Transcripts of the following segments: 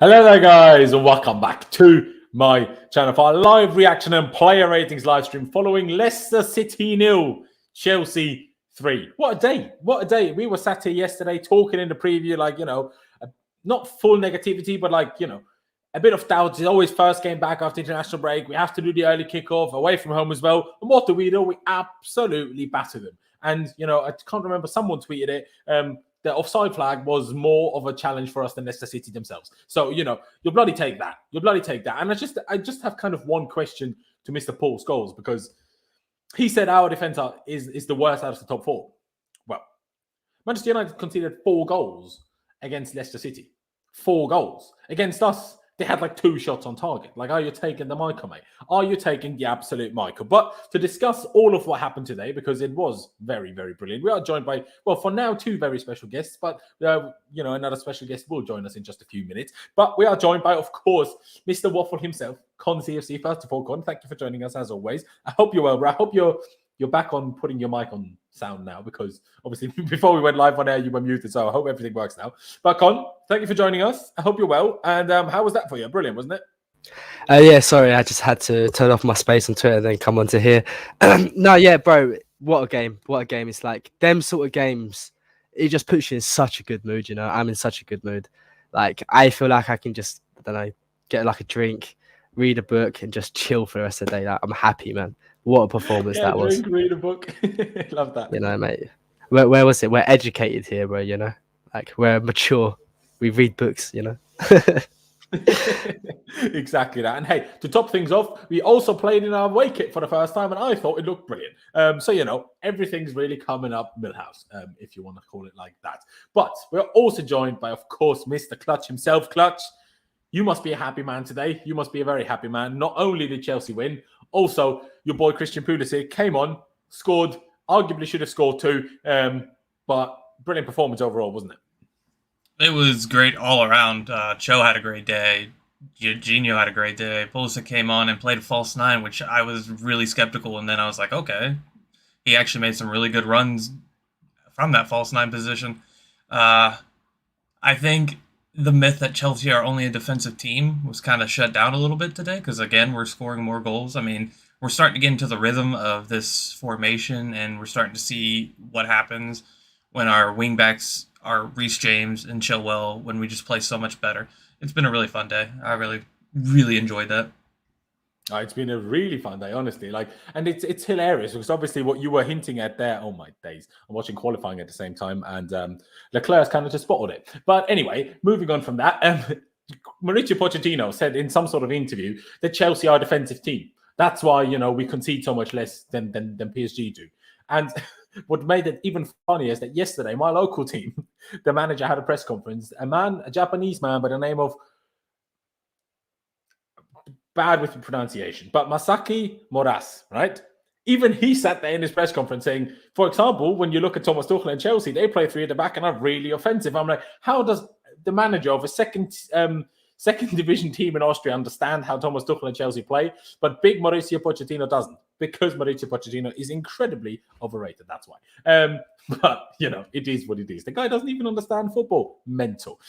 Hello there, guys, and welcome back to my channel for a live reaction and player ratings live stream following Leicester City 0, Chelsea 3. What a day! What a day! We were sat here yesterday talking in the preview, not full negativity, but a bit of doubt. It's always first game back after international break. We have to do the early kickoff away from home as well. And what do? We absolutely battered them. And I can't remember. Someone tweeted it. The offside flag was more of a challenge for us than Leicester City themselves. So, you'll bloody take that. You'll bloody take that. And I just have kind of one question to Mr. Paul Scholes, because he said our defence is the worst out of the top four. Well, Manchester United conceded 4 goals against Leicester City. 4 goals. Against us, they had 2 shots on target. Are you taking the Michael, mate? Are you taking the absolute Michael? But to discuss all of what happened today, because it was very, very brilliant, we are joined by, well, for now, 2 very special guests. But, another special guest will join us in just a few minutes. But we are joined by, of course, Mr. Waffle himself, ConnCFC. First of all, Con, thank you for joining us as always. I hope you're well, bro. I hope you're back on putting your mic on sound now, because obviously before we went live on air, you were muted. So I hope everything works now. But Con, thank you for joining us. I hope you're well. And how was that for you? Brilliant, wasn't it? Yeah, sorry. I just had to turn off my space on Twitter and then come onto here. No, yeah, bro. What a game. What a game. It's like them sort of games. It just puts you in such a good mood, I'm in such a good mood. I feel like I can just, I don't know, get a drink, read a book and just chill for the rest of the day. I'm happy, man. What a performance that was. Read a book. Love that. Mate. Where was it? We're educated here, bro, we're mature. We read books, Exactly that. And hey, to top things off, we also played in our away kit for the first time, and I thought it looked brilliant. So everything's really coming up Millhouse, if you want to call it like that. But we're also joined by, of course, Mr. Clutch himself. Clutch, you must be a happy man today. You must be a very happy man. Not only did Chelsea win, also your boy Christian Pulisic came on, scored, arguably should have scored 2, but brilliant performance overall, wasn't it? It was great all around. Cho had a great day. Jorginho had a great day. Pulisic came on and played a false 9, which I was really skeptical. And then I was like, okay. He actually made some really good runs from that false 9 position. I think the myth that Chelsea are only a defensive team was kind of shut down a little bit today, because, again, we're scoring more goals. I mean, we're starting to get into the rhythm of this formation, and we're starting to see what happens when our wingbacks are Reece James and Chilwell, when we just play so much better. It's been a really fun day. I really, really enjoyed that. It's been a really fun day, honestly. And it's hilarious, because obviously what you were hinting at there, oh my days, I'm watching qualifying at the same time, and Leclerc's kind of just spotted it. But anyway, moving on from that, Mauricio Pochettino said in some sort of interview that Chelsea are a defensive team. That's why, we concede so much less than PSG do. And what made it even funnier is that yesterday, my local team, the manager had a press conference. A Japanese man by the name of, bad with the pronunciation, but Masaki Moras, right? Even he sat there in his press conference saying, for example, when you look at Thomas Tuchel and Chelsea, they play 3 at the back and are really offensive. I'm like, how does the manager of a second division team in Austria understand how Thomas Tuchel and Chelsea play, but big Mauricio Pochettino doesn't? Because Mauricio Pochettino is incredibly overrated, that's why. But, it is what it is. The guy doesn't even understand football. Mental.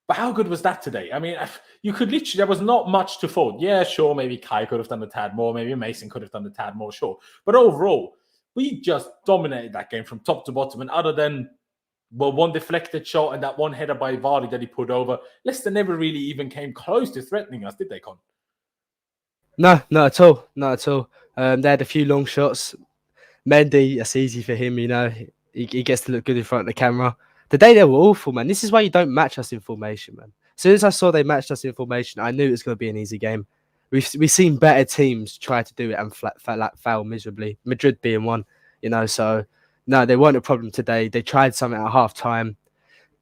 But how good was that today? I mean, you could literally, there was not much to fault. Yeah, sure, maybe Kai could have done a tad more. Maybe Mason could have done a tad more, sure. But overall, we just dominated that game from top to bottom. And other than, well, one deflected shot and that one header by Vardy that he put over, Leicester never really even came close to threatening us, did they, Con? No, not at all. Not at all. They had a few long shots. Mendy, that's easy for him, He gets to look good in front of the camera. The day they were awful, man. This is why you don't match us in formation, man. As soon as I saw they matched us in formation, I knew it was going to be an easy game. We've seen better teams try to do it and fail miserably. Madrid being one, So, no, they weren't a problem today. They tried something at half-time.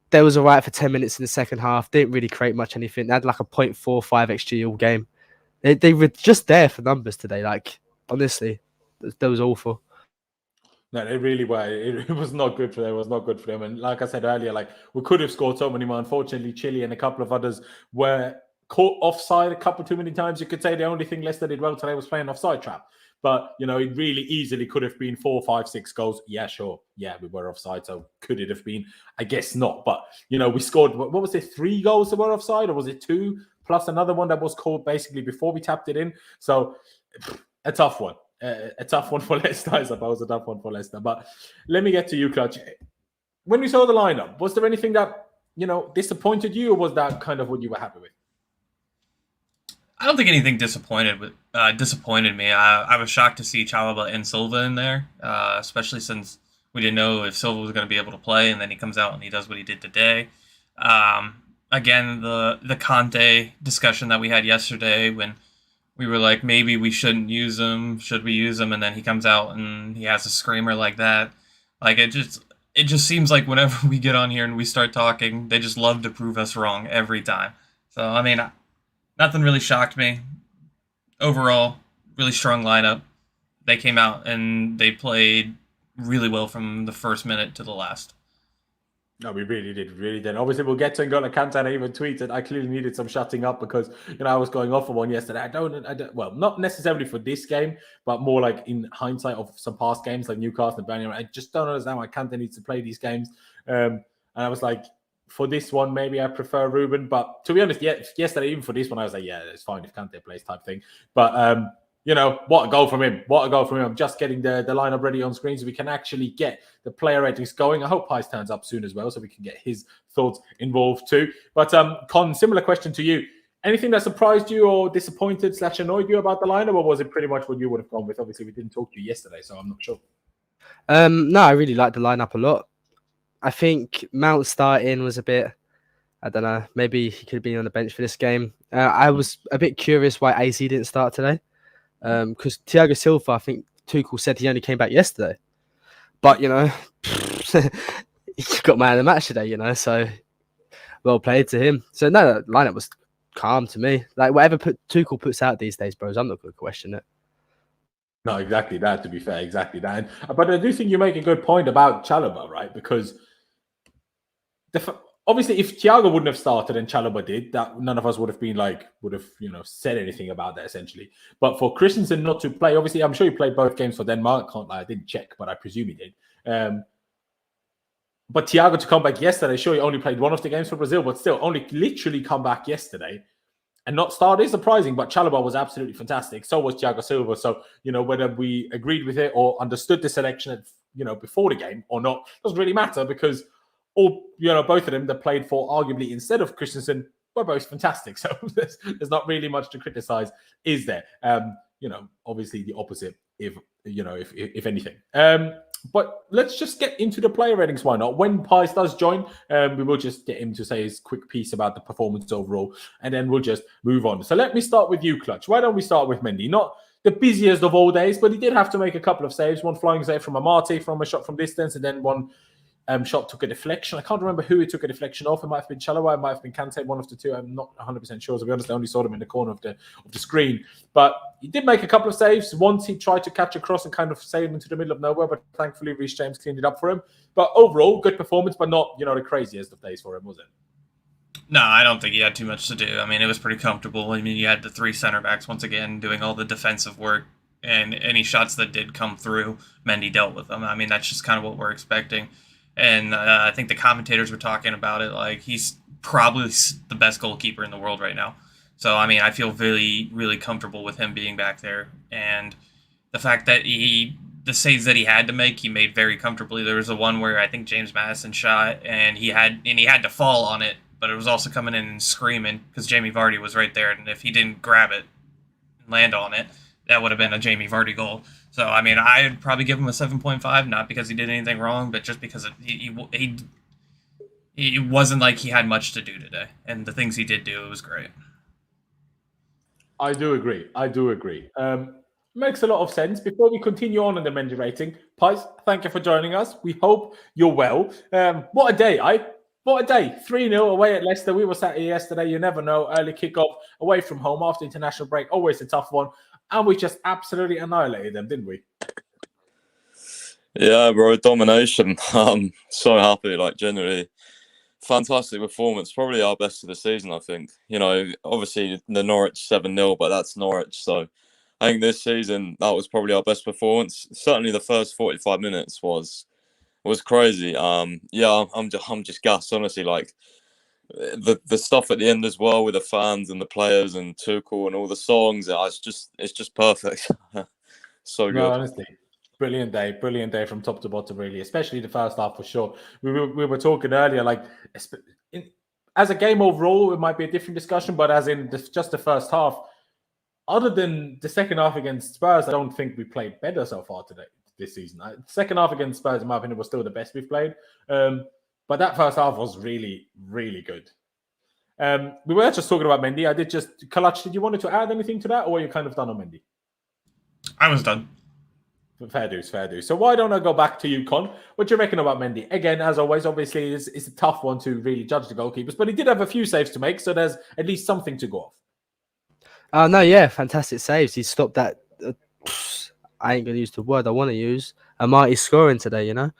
They was all right for 10 minutes in the second half. Didn't really create much anything. They had a 0.45 XG all game. They were just there for numbers today. Honestly, that was awful. No, they really were. It was not good for them. It was not good for them. And like I said earlier, we could have scored so many more. Unfortunately, Chile and a couple of others were caught offside a couple too many times. You could say the only thing Leicester did well today was playing offside trap. But, it really easily could have been 4, 5, 6 goals. Yeah, sure. Yeah, we were offside. So could it have been? I guess not. But, we scored, what was it, 3 goals that were offside? Or was it 2 plus another one that was called basically before we tapped it in? So a tough one. A tough one for Leicester, I suppose. A tough one for Leicester. But let me get to you, Clutch. When we saw the lineup, was there anything that, disappointed you, or was that kind of what you were happy with? I don't think anything disappointed me. I was shocked to see Chalobah and Silva in there, especially since we didn't know if Silva was going to be able to play, and then he comes out and he does what he did today. Again, the Kante discussion that we had yesterday when we were like, maybe we shouldn't use him, should we use him? And then he comes out and he has a screamer like that. Like, it just seems like whenever we get on here and we start talking, they just love to prove us wrong every time. So, I mean, nothing really shocked me. Overall, really strong lineup. They came out and they played really well from the first minute to the last. No, we really did. Obviously, we'll get to Ngolo Kante. And I even tweeted I clearly needed some shutting up because I was going off for one yesterday. I don't. Well, not necessarily for this game, but more like in hindsight of some past games like Newcastle and Burnley. I just don't understand why Kante needs to play these games. And I was like, for this one, maybe I prefer Ruben. But to be honest, yesterday, even for this one, I was like, yeah, it's fine if Kante plays type thing. But what a goal from him. What a goal from him. I'm just getting the lineup ready on screen so we can actually get the player ratings going. I hope Pys turns up soon as well so we can get his thoughts involved too. But Con, similar question to you. Anything that surprised you or disappointed / annoyed you about the lineup, or was it pretty much what you would have gone with? Obviously, we didn't talk to you yesterday, so I'm not sure. No, I really liked the lineup a lot. I think Mount starting was a bit, I don't know, maybe he could have been on the bench for this game. I was a bit curious why AC didn't start today. Because Thiago Silva, I think Tuchel said he only came back yesterday. But, he got man of the match today, so well played to him. So, no, the lineup was calm to me. Like, whatever Tuchel puts out these days, bros, I'm not going to question it. No, exactly that, to be fair, exactly that. But I do think you make a good point about Chalobah, right? Because obviously, if Thiago wouldn't have started and Chalobah did, that none of us would have said anything about that essentially. But for Christensen not to play, obviously, I'm sure he played both games for Denmark. Can't lie, I didn't check, but I presume he did. But Thiago to come back yesterday, sure, he only played one of the games for Brazil, but still only literally come back yesterday and not start is surprising. But Chalobah was absolutely fantastic. So was Thiago Silva. So whether we agreed with it or understood the selection, before the game or not, doesn't really matter because. Or, both of them that played for arguably instead of Christensen were both fantastic. So there's not really much to criticize, is there? Obviously the opposite, if anything. But let's just get into the player ratings. Why not? When Pys does join, we will just get him to say his quick piece about the performance overall, and then we'll just move on. So let me start with you, Clutch. Why don't we start with Mendy? Not the busiest of all days, but he did have to make a couple of saves. One flying save from Amati from a shot from distance, and then one shot took a deflection. I can't remember who he took a deflection off. It might have been Chalobah, it might have been Kante, one of the two. I'm not 100% sure. To be honest, I only saw them in the corner of the screen. But he did make a couple of saves. Once he tried to catch a cross and kind of sail into the middle of nowhere, but thankfully Reece James cleaned it up for him. But overall, good performance, but not the craziest of days for him, was it? No, I don't think he had too much to do. I mean, it was pretty comfortable. I mean, you had the 3 center backs once again doing all the defensive work, and any shots that did come through, Mendy dealt with them. I mean, that's just kind of what we're expecting. And I think the commentators were talking about it like he's probably the best goalkeeper in the world right now. So, I mean, I feel really, really comfortable with him being back there. And the fact that the saves that he had to make, he made very comfortably. There was the one where I think James Maddison shot, and he had to fall on it, but it was also coming in and screaming because Jamie Vardy was right there. And if he didn't grab it and land on it, that would have been a Jamie Vardy goal. So, I mean, I'd probably give him a 7.5, not because he did anything wrong, but just because he wasn't like he had much to do today. And the things he did do, it was great. I do agree. Makes a lot of sense. Before we continue on in the Mendy rating, Pys, thank you for joining us. We hope you're well. What a day, What a day. 3-0 away at Leicester. We were sat here yesterday. You never know. Early kickoff away from home after international break. Always a tough one. And we just absolutely annihilated them, didn't we? Yeah, bro, domination. I'm so happy. Like, generally, fantastic performance. Probably our best of the season, I think. You know, obviously the Norwich 7-0, but that's Norwich. So I think this season that was probably our best performance. Certainly the first 45 minutes was crazy. Yeah, I'm just gassed, honestly. Like the stuff at the end as well with the fans and the players and Tuchel and all the songs. It's just perfect. So No, good. honestly, brilliant day from top to bottom, really, especially the first half for sure. We were talking earlier, like, as a game overall, it might be a different discussion, but as in just the first half, other than the second half against Spurs, I don't think we played better so far this season. Second half against Spurs, in my opinion, was still the best we've played. But that first half was really, really good. We were just talking about Mendy. Kalach, did you want to add anything to that, or are you kind of done on Mendy? I was done. Fair dues. So why don't I go back to you, Con? What do you reckon about Mendy? Again, as always, obviously, it's a tough one to really judge the goalkeepers, but he did have a few saves to make, so there's at least something to go off. No, yeah, fantastic saves. He stopped that. I ain't gonna use the word I want to use. A mighty scoring today, you know.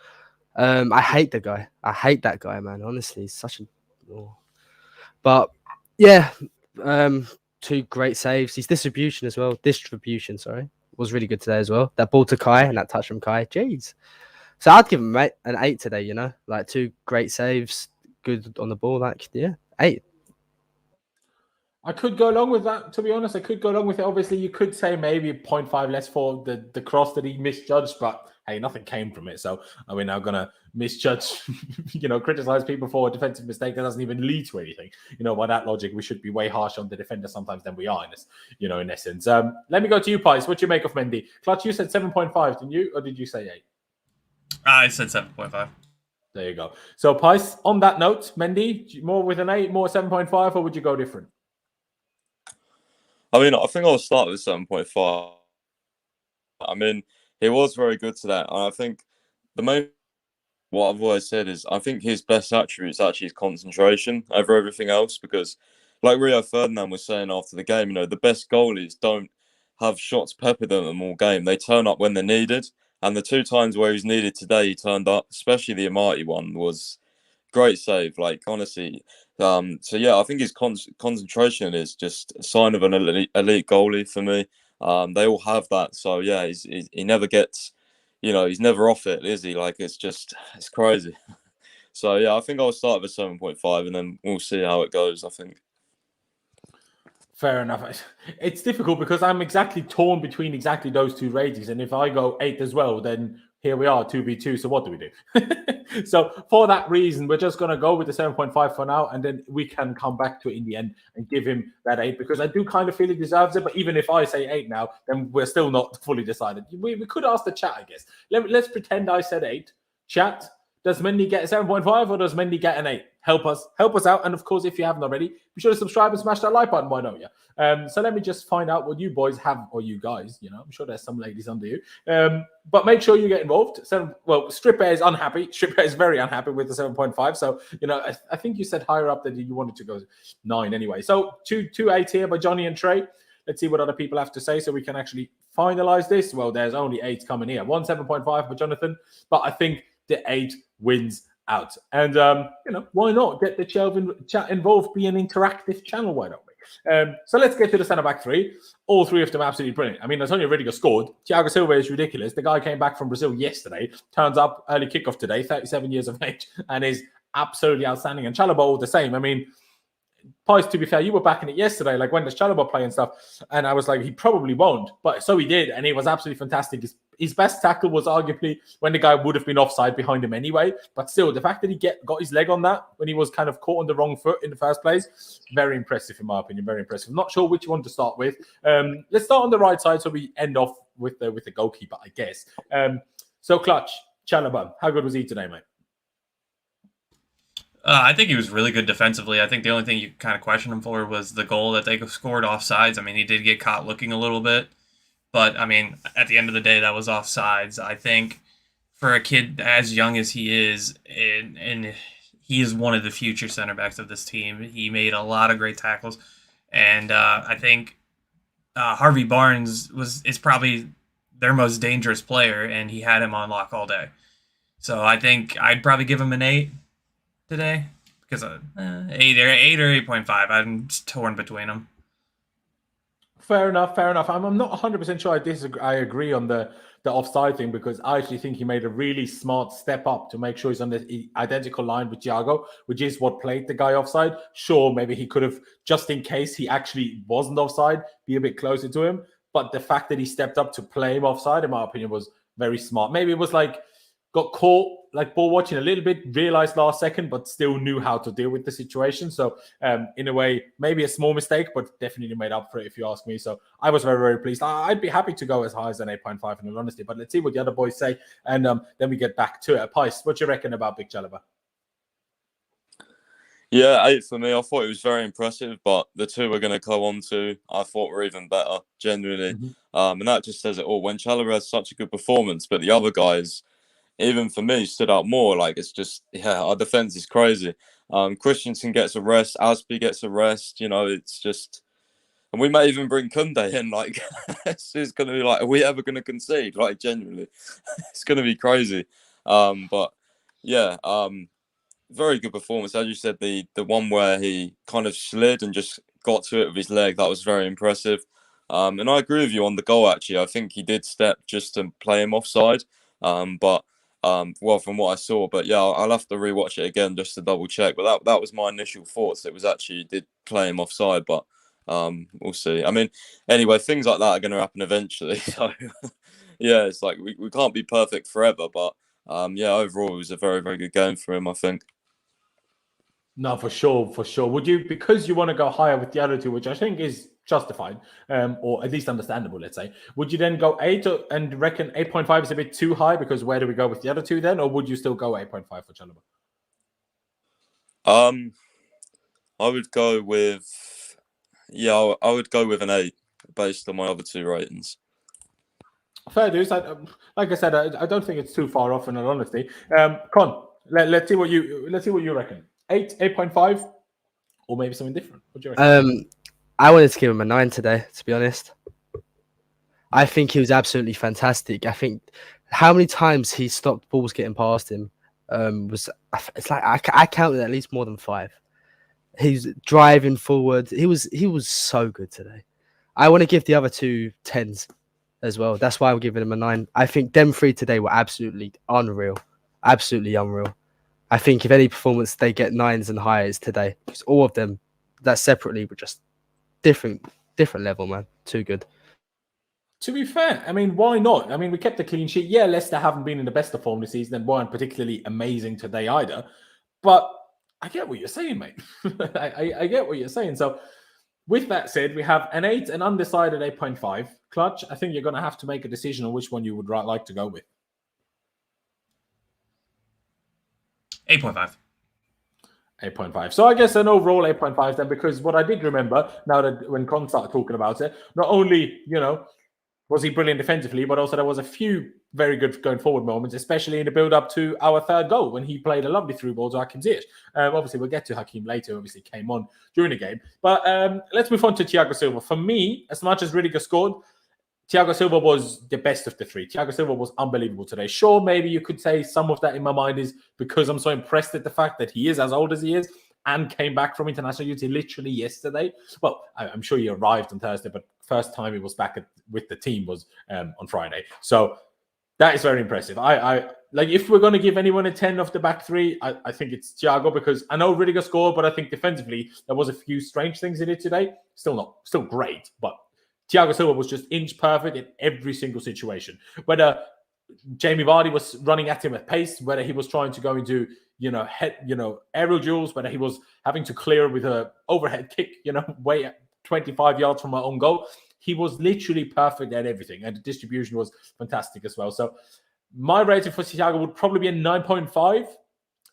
I hate the guy. I hate that guy, man. Honestly, he's such a. Oh. But yeah, two great saves. His distribution, sorry, was really good today as well. That ball to Kai and that touch from Kai. Jeez. So I'd give him an 8 today, you know, like two great saves, good on the ball. Like, yeah, 8. I could go along with that, to be honest. I could go along with it. Obviously, you could say maybe 0.5 less for the cross that he misjudged, but hey, nothing came from it. So are we now going to misjudge, criticize people for a defensive mistake that doesn't even lead to anything? By that logic, we should be way harsher on the defender sometimes than we are in essence. Let me go to you, Pies. What do you make of Mendy? Clutch, you said 7.5, didn't you? Or did you say 8? I said 7.5. There you go. So, Pies, on that note, Mendy, more with an 8, more 7.5, or would you go different? I mean, I think I'll start with 7.5. I mean, he was very good to that. And I think what I've always said is I think his best attribute is actually his concentration over everything else. Because, like Rio Ferdinand was saying after the game, the best goalies don't have shots peppered at them all game. They turn up when they're needed. And the 2 times where he's needed today, he turned up, especially the Amati one was great save. Like, honestly. So yeah, I think his concentration is just a sign of an elite goalie for me. They all have that. So yeah, he never gets, he's never off it, is he? Like, it's crazy. So yeah, I think I'll start with 7.5 and then we'll see how it goes, I think. Fair enough. It's difficult because I'm exactly torn between exactly those two ratings. And if I go 8 as well, then here we are, 2v2. So what do we do? So for that reason, we're just going to go with the 7.5 for now. And then we can come back to it in the end and give him that 8 because I do kind of feel he deserves it. But even if I say 8 now, then we're still not fully decided. We could ask the chat, I guess. Let's pretend I said 8. Chat, does Mendy get a 7.5 or does Mendy get an 8? Help us out. And of course, if you haven't already, be sure to subscribe and smash that like button. Why don't you? So let me just find out what you boys have, or you guys. I'm sure there's some ladies under you. But make sure you get involved. Stripper is unhappy. Stripper is very unhappy with the 7.5. So I think you said higher up that you wanted to go 9 anyway. So two 8 here by Johnny and Trey. Let's see what other people have to say so we can actually finalize this. Well, there's only 8 coming here. 7.5 for Jonathan, but I think the 8 wins out. And, why not get the chat involved, be an interactive channel, why don't we? So let's get to the centre-back 3. All 3 of them absolutely brilliant. I mean, Antonio Rudiger scored. Thiago Silva is ridiculous. The guy came back from Brazil yesterday, turns up early kickoff today, 37 years of age, and is absolutely outstanding. And Chalobah all the same. I mean, Pies, to be fair, you were backing it yesterday, like when does Chalobah play and stuff, and I was like, he probably won't, but so he did, and he was absolutely fantastic. His best tackle was arguably when the guy would have been offside behind him anyway, but still, the fact that he got his leg on that when he was kind of caught on the wrong foot in the first place, very impressive in my opinion, very impressive. I'm not sure which one to start with. Let's start on the right side so we end off with the goalkeeper, I guess. So Clutch, Chalobah, how good was he today, mate? I think he was really good defensively. I think the only thing you kind of question him for was the goal that they scored offsides. I mean, he did get caught looking a little bit. But, I mean, at the end of the day, that was offsides. I think for a kid as young as he is, and he is one of the future center backs of this team, he made a lot of great tackles. And I think Harvey Barnes is probably their most dangerous player, and he had him on lock all day. So I think I'd probably give him an 8 today because 8 or 8.5. I'm torn between them. Fair enough. I'm not 100% sure I agree on the offside thing, because I actually think he made a really smart step up to make sure he's on the identical line with Thiago, which is what played the guy offside. Sure, maybe he could have, just in case he actually wasn't offside, be a bit closer to him. But the fact that he stepped up to play him offside, in my opinion, was very smart. Maybe it was like, got caught like ball watching a little bit, realized last second, but still knew how to deal with the situation. So in a way, maybe a small mistake, but definitely made up for it, if you ask me. So I was very, very pleased. I'd be happy to go as high as an 8.5 in all honesty, but let's see what the other boys say. And then we get back to it. Pys, what do you reckon about Big Chalaba? Yeah, 8 for me. I thought it was very impressive, but the two we're going to go on to, I thought were even better, genuinely. And that just says it all. When Chalaba has such a good performance, but the other guys, even for me, stood out more. Like, it's just, our defense is crazy. Christensen gets a rest, Aspie gets a rest. You know, it's just, and we may even bring Kante in. Like, it's going to be like, are we ever going to concede? Like, genuinely, it's going to be crazy. But yeah, very good performance. As you said, the one where he kind of slid and just got to it with his leg, that was very impressive. And I agree with you on the goal, actually. I think he did step just to play him offside. But well, from what I saw, but yeah, I'll have to rewatch it again just to double check. But that was my initial thoughts. It was actually, he did play him offside, but we'll see. I mean, anyway, things like that are going to happen eventually. So yeah, it's like we can't be perfect forever, but yeah, overall it was a very, very good game for him, I think. No, for sure. Would you, because you want to go higher with the other two, which I think is justified, or at least understandable, let's say, would you then go 8 and reckon 8.5 is a bit too high? Because where do we go with the other two then? Or would you still go 8.5 for Chalaba? I would go with, yeah, I would go with an 8 based on my other two ratings. Fair dues. Like I said, I don't think it's too far off in all honesty. Con, let's see what you reckon. 8, 8.5, or maybe something different. What do you reckon? I wanted to give him a 9 today, to be honest. I think he was absolutely fantastic. I think how many times he stopped balls getting past him it's like I counted at least more than 5. He's driving forward. He was so good today. I want to give the other two 10s as well. That's why I'm giving him a 9. I think them 3 today were absolutely unreal. Absolutely unreal. I think if any performance they get 9s and higher today, because all of them that separately were just different level, man. Too good. To be fair, I mean, why not? I mean, we kept a clean sheet. Yeah, Leicester haven't been in the best of form this season and weren't particularly amazing today either. But I get what you're saying, mate. I get what you're saying. So with that said, we have an 8, an undecided 8.5. Clutch, I think you're going to have to make a decision on which one you would like to go with. 8.5. 8.5. So I guess an overall 8.5 then, because what I did remember, now that when Con started talking about it, not only, was he brilliant defensively, but also there was a few very good going forward moments, especially in the build-up to our third goal when he played a lovely through ball to Hakim Ziyech. Obviously, we'll get to Hakim later, obviously came on during the game. But let's move on to Thiago Silva. For me, as much as Rudiger scored, Thiago Silva was the best of the 3. Thiago Silva was unbelievable today. Sure, maybe you could say some of that in my mind is because I'm so impressed at the fact that he is as old as he is and came back from international duty literally yesterday. Well, I'm sure he arrived on Thursday, but first time he was back with the team was on Friday. So that is very impressive. I like, if we're going to give anyone a 10 off the back 3, I think it's Thiago, because I know Rudiger scored, but I think defensively there was a few strange things he did today. Still great, but Thiago Silva was just inch perfect in every single situation. Whether Jamie Vardy was running at him at pace, whether he was trying to go into, aerial duels, whether he was having to clear with a overhead kick, way 25 yards from my own goal. He was literally perfect at everything, and the distribution was fantastic as well. So my rating for Thiago would probably be a 9.5.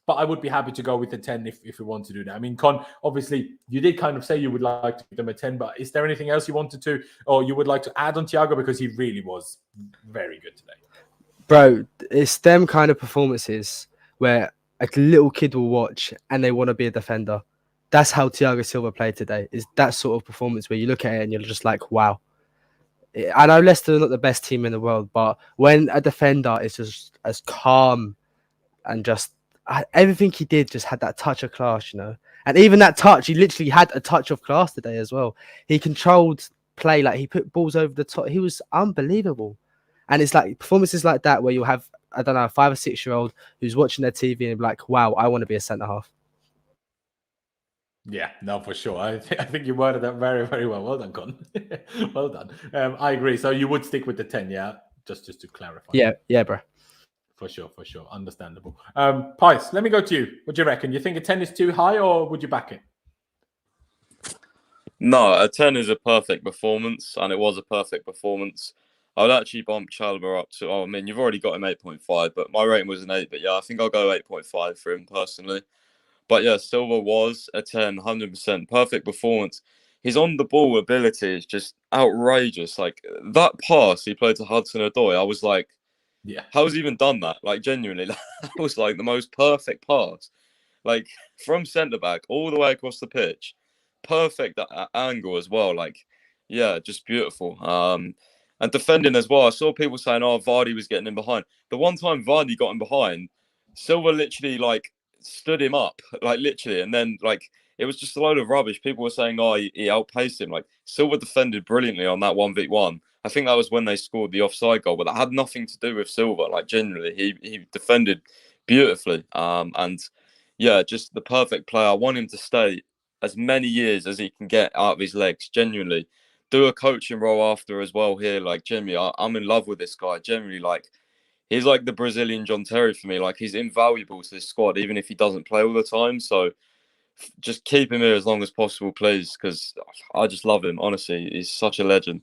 But I would be happy to go with the 10 if we want to do that. I mean, Con, obviously, you did kind of say you would like to give them a 10, but is there anything else you wanted to, or you would like to add on Thiago? Because he really was very good today. Bro, it's them kind of performances where a little kid will watch and they want to be a defender. That's how Thiago Silva played today, is that sort of performance where you look at it and you're just like, wow. I know Leicester are not the best team in the world, but when a defender is just as calm and just everything he did just had that touch of class, you know. And even that touch, he literally had a touch of class today as well. He controlled play, like he put balls over the top. He was unbelievable. And it's like performances like that where you'll have, I don't know, a 5 or 6 year old who's watching their TV and be like, wow, I want to be a centre half. Yeah, no, for sure. I think you worded that very, very well. Well done, Con. Well done. I agree. So you would stick with the 10, yeah? Just to clarify. Yeah, bro. For sure. Understandable. Pice, let me go to you. What do you reckon? You think a 10 is too high, or would you back it? No, a 10 is a perfect performance, and it was a perfect performance. I would actually bump Chalobah up to, I mean, you've already got him 8.5, but my rating was an 8. But yeah, I think I'll go 8.5 for him personally. But yeah, Silva was a 10, 100%. Perfect performance. His on-the-ball ability is just outrageous. Like, that pass he played to Hudson-Odoi, I was like, yeah, how's he even done that? Like, genuinely, that was like the most perfect pass. Like, from centre-back all the way across the pitch. Perfect angle as well. Like, yeah, just beautiful. And defending as well. I saw people saying, oh, Vardy was getting in behind. The one time Vardy got in behind, Silva literally, like, stood him up, like, literally. And then, like, it was just a load of rubbish. People were saying, oh, he outpaced him. Like, Silva defended brilliantly on that 1v1. I think that was when they scored the offside goal, but that had nothing to do with Silva. Like, generally, he defended beautifully. And, yeah, just the perfect player. I want him to stay as many years as he can get out of his legs, genuinely. Do a coaching role after as well here. Like, genuinely, I'm in love with this guy. Generally, like, he's like the Brazilian John Terry for me. Like, he's invaluable to this squad, even if he doesn't play all the time. So just keep him here as long as possible, please, because I just love him. Honestly, he's such a legend.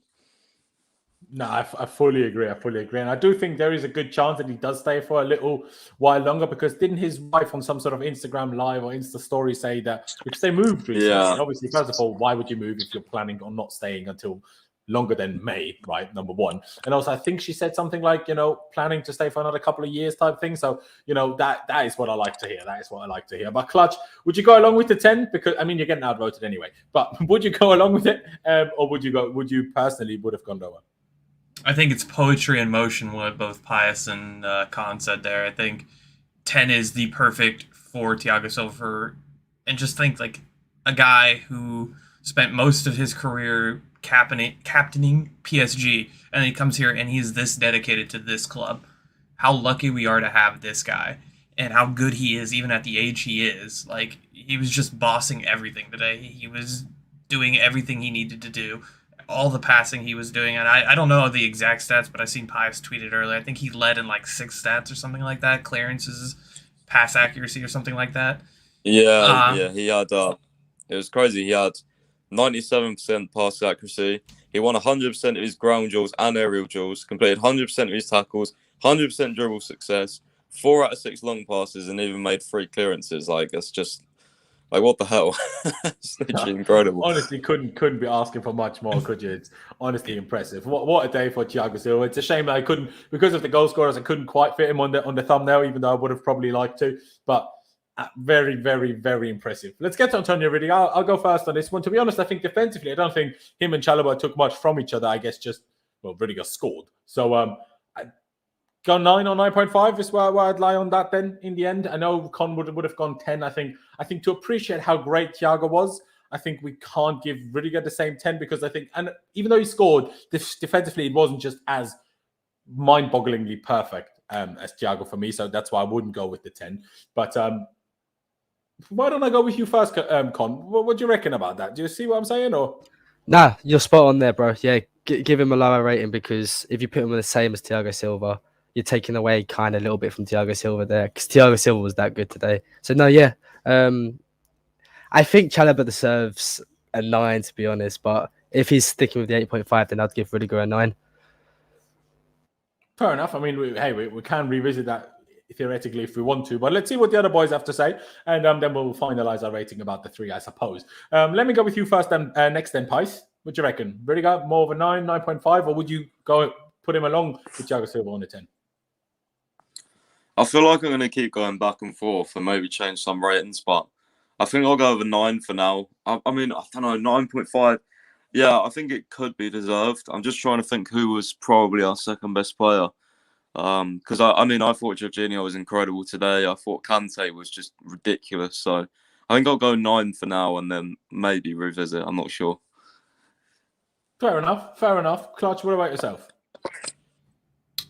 No, I fully agree. And I do think there is a good chance that he does stay for a little while longer, because didn't his wife on some sort of Instagram live or Insta story say that because they moved recently? Yeah. And obviously, first of all, why would you move if you're planning on not staying until longer than May, right? Number one. And also, I think she said something like, planning to stay for another couple of years type thing. So, that is what I like to hear. But Clutch, would you go along with the 10? Because, I mean, you're getting outvoted anyway. But would you go along with it? Or would you personally would have gone lower? I think it's poetry in motion what both Pius and Con said there. I think 10 is the perfect for Thiago Silva. And just think, like, a guy who spent most of his career captaining PSG, and he comes here and he's this dedicated to this club. How lucky we are to have this guy, and how good he is even at the age he is. Like, he was just bossing everything today. He was doing everything he needed to do. All the passing he was doing, and I don't know the exact stats, but I seen Pius tweeted earlier. I think he led in like 6 stats or something like that. Clearances, pass accuracy, or something like that. Yeah, he had. It was crazy. He had 97% pass accuracy. He won 100% of his ground duels and aerial duels. Completed 100% of his tackles. 100% dribble success. 4 out of 6 long passes, and even made 3 clearances. Like, it's just. Like, what the hell? It's literally incredible. Honestly, couldn't be asking for much more, could you? It's honestly impressive. What a day for Thiago Silva. It's a shame that I couldn't, because of the goal scorers, I couldn't quite fit him on the thumbnail, even though I would have probably liked to. But very, very, very impressive. Let's get to Antonio Rudiger. I'll go first on this one. To be honest, I think defensively, I don't think him and Chalobah took much from each other. I guess Rudiger scored. So go 9 or 9.5 is where I'd lie on that then in the end. I know Con would have gone 10. I think to appreciate how great Thiago was, I think we can't give Rudiger the same 10, because I think, and even though he scored, defensively it wasn't just as mind-bogglingly perfect as Thiago for me. So that's why I wouldn't go with the 10. But why don't I go with you first, Con? What do you reckon about that? Do you see what I'm saying? Or Nah, you're spot on there, bro. Yeah, give him a lower rating, because if you put him on the same as Thiago Silva, you're taking away kind of a little bit from Thiago Silva there, because Thiago Silva was that good today. So no, yeah, I think Chalobah deserves a 9, to be honest. But if he's sticking with the 8.5, then I'd give Rudiger a 9. Fair enough. I mean, we can revisit that theoretically if we want to, but let's see what the other boys have to say, and then we'll finalize our rating about the 3, I suppose. Let me go with you first, and next then, Pice. What do you reckon? Rudiger, more of a 9, 9.5, or would you go put him along with Thiago Silva on the 10? I feel like I'm going to keep going back and forth and maybe change some ratings, but I think I'll go with a 9 for now. I mean, I don't know, 9.5. Yeah, I think it could be deserved. I'm just trying to think who was probably our second best player. Because I mean, I thought Jorginho was incredible today. I thought Kante was just ridiculous. So I think I'll go 9 for now and then maybe revisit. I'm not sure. Fair enough. Fair enough. Clutch, what about yourself?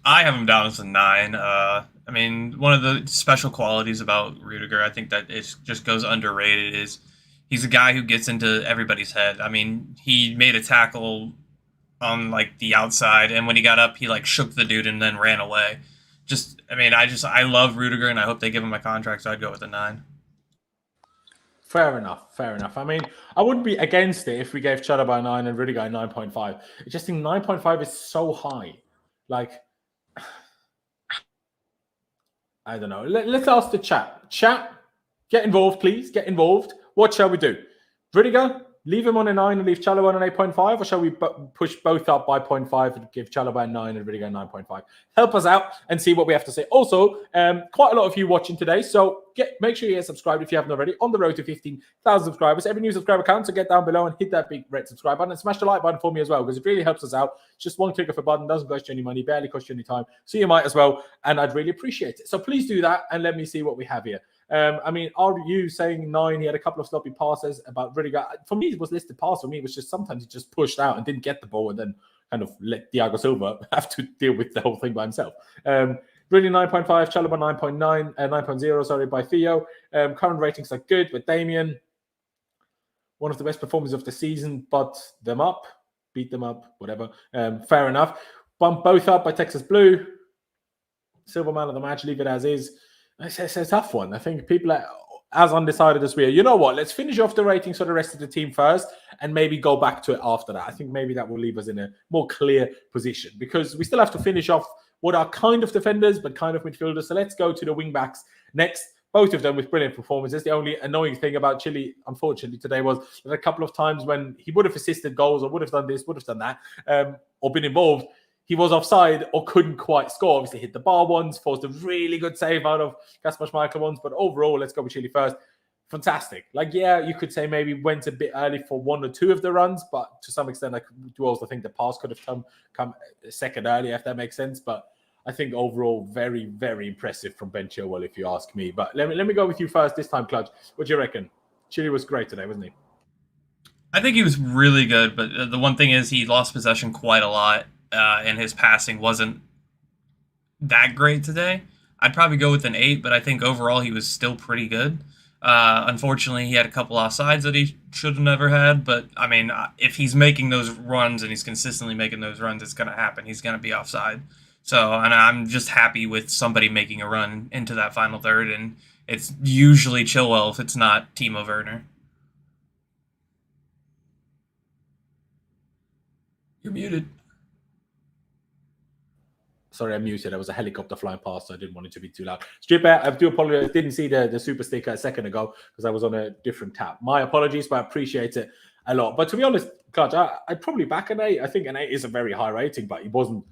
I have him down as a 9. I mean, one of the special qualities about Rudiger, I think that it just goes underrated, is he's a guy who gets into everybody's head. I mean, he made a tackle on like the outside, and when he got up, he like shook the dude and then ran away. I love Rudiger, and I hope they give him a contract, so I'd go with a 9. Fair enough. Fair enough. I mean, I wouldn't be against it if we gave Chalobah a 9 and Rudiger a 9.5. I just think 9.5 is so high. Like, I don't know. Let's ask the chat. Chat, get involved, please. Get involved. What shall we do? Rudiger, leave him on a 9 and leave Chalobah on an 8.5, or shall we push both up by 0.5 and give Chalobah a 9 and Rudiger a 9.5? Help us out and see what we have to say. Also, quite a lot of you watching today, so make sure you get subscribed if you haven't already. On the road to 15,000 subscribers. Every new subscriber counts, so get down below and hit that big red subscribe button and smash the like button for me as well, because it really helps us out. It's just one click of a button, doesn't cost you any money, barely cost you any time, so you might as well, and I'd really appreciate it. So please do that and let me see what we have here. I mean, are you saying 9? He had a couple of sloppy passes about Rudiger. For me, it was listed pass. For me, it was just sometimes he just pushed out and didn't get the ball and then kind of let Thiago Silva have to deal with the whole thing by himself. Really 9.5, Chalobah 9.0, sorry, by Theo. Current ratings are good, but Damien, one of the best performers of the season, but beat them up, whatever. Fair enough. Bump both up by Texas Blue. Silver man of the match, leave it as is. It's a tough one. I think people are as undecided as we are. You know what? Let's finish off the ratings for the rest of the team first and maybe go back to it after that. I think maybe that will leave us in a more clear position, because we still have to finish off what are kind of defenders but kind of midfielders. So let's go to the wingbacks next. Both of them with brilliant performances. The only annoying thing about Chile, unfortunately, today was that a couple of times when he would have assisted goals or would have done this, would have done that, or been involved, he was offside or couldn't quite score. Obviously, hit the bar once, forced a really good save out of Kasper Schmeichel once. But overall, let's go with Chile first. Fantastic. Like, yeah, you could say maybe went a bit early for 1 or 2 of the runs, but to some extent, I do also think the pass could have come a second earlier, if that makes sense. But I think overall, very, very impressive from Ben Chilwell, if you ask me. But let me go with you first this time, Clutch. What do you reckon? Chile was great today, wasn't he? I think he was really good, but the one thing is he lost possession quite a lot. And his passing wasn't that great today. I'd probably go with an 8, but I think overall he was still pretty good. Unfortunately, he had a couple offsides that he should have never had, but I mean, if he's making those runs and he's consistently making those runs, it's going to happen. He's going to be offside. So, and I'm just happy with somebody making a run into that final third, and it's usually Chilwell if it's not Timo Werner. You're muted. Sorry, I'm muted. There was a helicopter flying past, so I didn't want it to be too loud. Stripper, I do apologize. Didn't see the super sticker a second ago because I was on a different tab. My apologies, but I appreciate it a lot. But to be honest, Clutch, I'd probably back an 8. I think an 8 is a very high rating, but he wasn't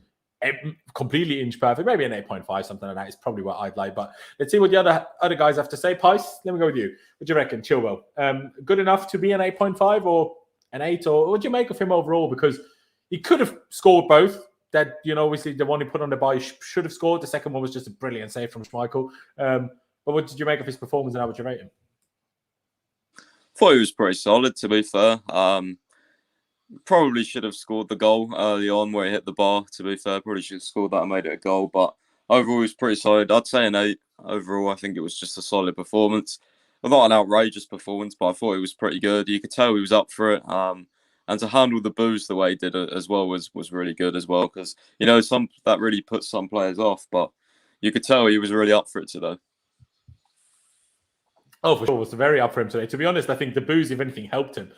completely inch perfect. Maybe an 8.5, something like that is probably what I'd like. But let's see what the other guys have to say. Pys, let me go with you. What do you reckon, Chilwell? Good enough to be an 8.5 or an 8? Or what do you make of him overall? Because he could have scored both. That, you know, obviously the one he put on the bar should have scored. The second one was just a brilliant save from Schmeichel. But what did you make of his performance and how would you rate him? Thought he was pretty solid, to be fair. Probably should have scored the goal early on where he hit the bar, to be fair. Probably should have scored that and made it a goal. But overall, he was pretty solid. I'd say an 8. Overall, I think it was just a solid performance. Not an outrageous performance, but I thought it was pretty good. You could tell he was up for it. And to handle the boos the way he did it as well was really good as well. Because, you know, that really puts some players off. But you could tell he was really up for it today. Oh, for sure. It was very up for him today. To be honest, I think the boos, if anything, helped him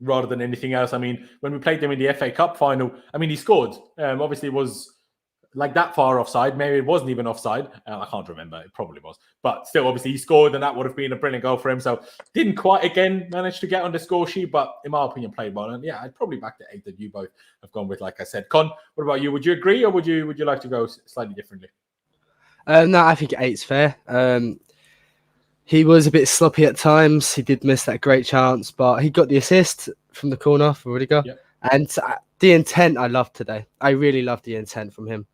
rather than anything else. I mean, when we played them in the FA Cup final, I mean, he scored. Obviously, it was like that far offside. Maybe it wasn't even offside. I can't remember. It probably was. But still, obviously, he scored, and that would have been a brilliant goal for him. So didn't quite, again, manage to get on the score sheet, but in my opinion, played well. And yeah, I'd probably back the 8 that you both have gone with, like I said. Con, what about you? Would you agree, or would you like to go slightly differently? No, I think 8's fair. He was a bit sloppy at times. He did miss that great chance, but he got the assist from the corner for Rudiger. Yep. And the intent I loved today. I really loved the intent from him.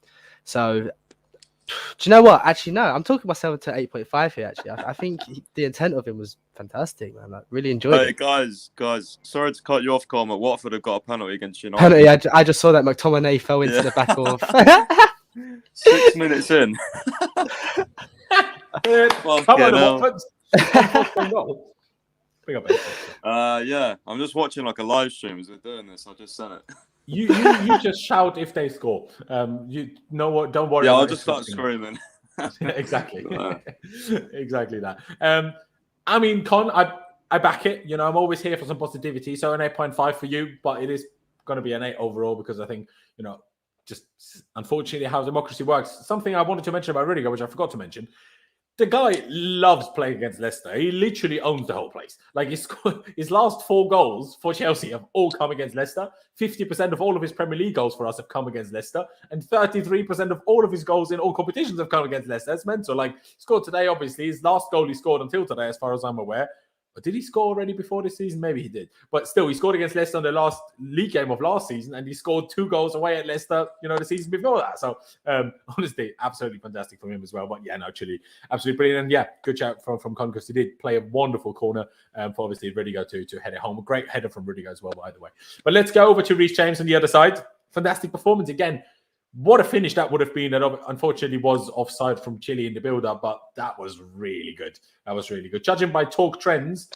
So, do you know what? Actually, no, I'm talking myself to 8.5 here. Actually, I think the intent of him was fantastic, man. I really enjoyed Hey it. guys, sorry to cut you off, Carl. Watford have got a penalty against United. Penalty. I just saw that McTominay fell into the back of. 6 minutes in. Come on, Watford. Bring up yeah, I'm just watching like a live stream as we're doing this. I just sent it. You just shout if they score. You know what? Don't worry. Yeah, about I'll just start screaming. Exactly. Exactly that. I mean, Con, I back it. You know, I'm always here for some positivity. So an 8.5 for you, but it is going to be an 8 overall because I think, you know, just unfortunately how democracy works. Something I wanted to mention about Rudiger, which I forgot to mention. The guy loves playing against Leicester. He literally owns the whole place. Like his last 4 goals for Chelsea have all come against Leicester. 50% of all of his Premier League goals for us have come against Leicester. And 33% of all of his goals in all competitions have come against Leicester. It's mental. Like, scored today, obviously. His last goal he scored until today, as far as I'm aware. But did he score already before this season? Maybe he did. But still, he scored against Leicester in the last league game of last season, and he scored 2 goals away at Leicester, you know, the season before that. So, honestly, absolutely fantastic from him as well. But yeah, no, Chile, absolutely brilliant. And yeah, good shout from ConnCFC. He did play a wonderful corner for obviously Rudiger to head it home. A great header from Rudiger as well, by the way. But let's go over to Reece James on the other side. Fantastic performance again. What a finish that would have been. That unfortunately was offside from Chile in the build-up, but that was really good. That was really good. Judging by talk trends,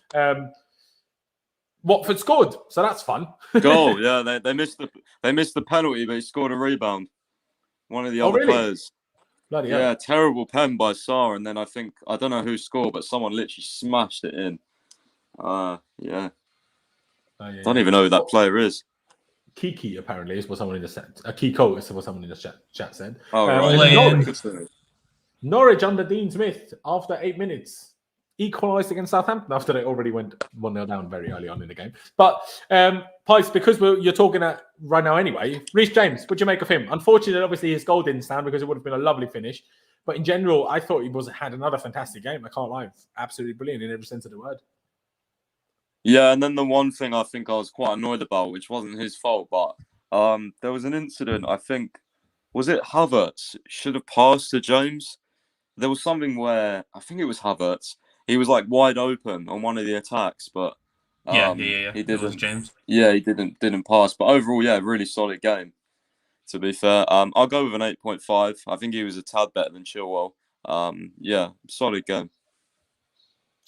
Watford scored, so that's fun. Goal, yeah. They missed the penalty, but he scored a rebound. One of the other players. Bloody yeah, hell. Terrible pen by Sarr, and then I don't know who scored, but someone literally smashed it in. Yeah. Don't even know who that player is. Kiki apparently is what someone in the chat. Kiko is what someone in the chat said. Oh, right. Norwich under Dean Smith after 8 minutes. Equalised against Southampton after they already went 1-0 down very early on in the game. But, Pies, because you're talking right now anyway, Reece James, what'd you make of him? Unfortunately, obviously, his goal didn't stand because it would have been a lovely finish. But in general, I thought he had another fantastic game. I can't lie. Absolutely brilliant in every sense of the word. Yeah, and then the one thing I think I was quite annoyed about, which wasn't his fault, but there was an incident, I think, was it Havertz should have passed to James? There was something where, I think it was Havertz, he was like wide open on one of the attacks, but yeah. He didn't. It was James. Yeah, he didn't pass. But overall, yeah, really solid game, to be fair. I'll go with an 8.5. I think he was a tad better than Chilwell. Yeah, solid game.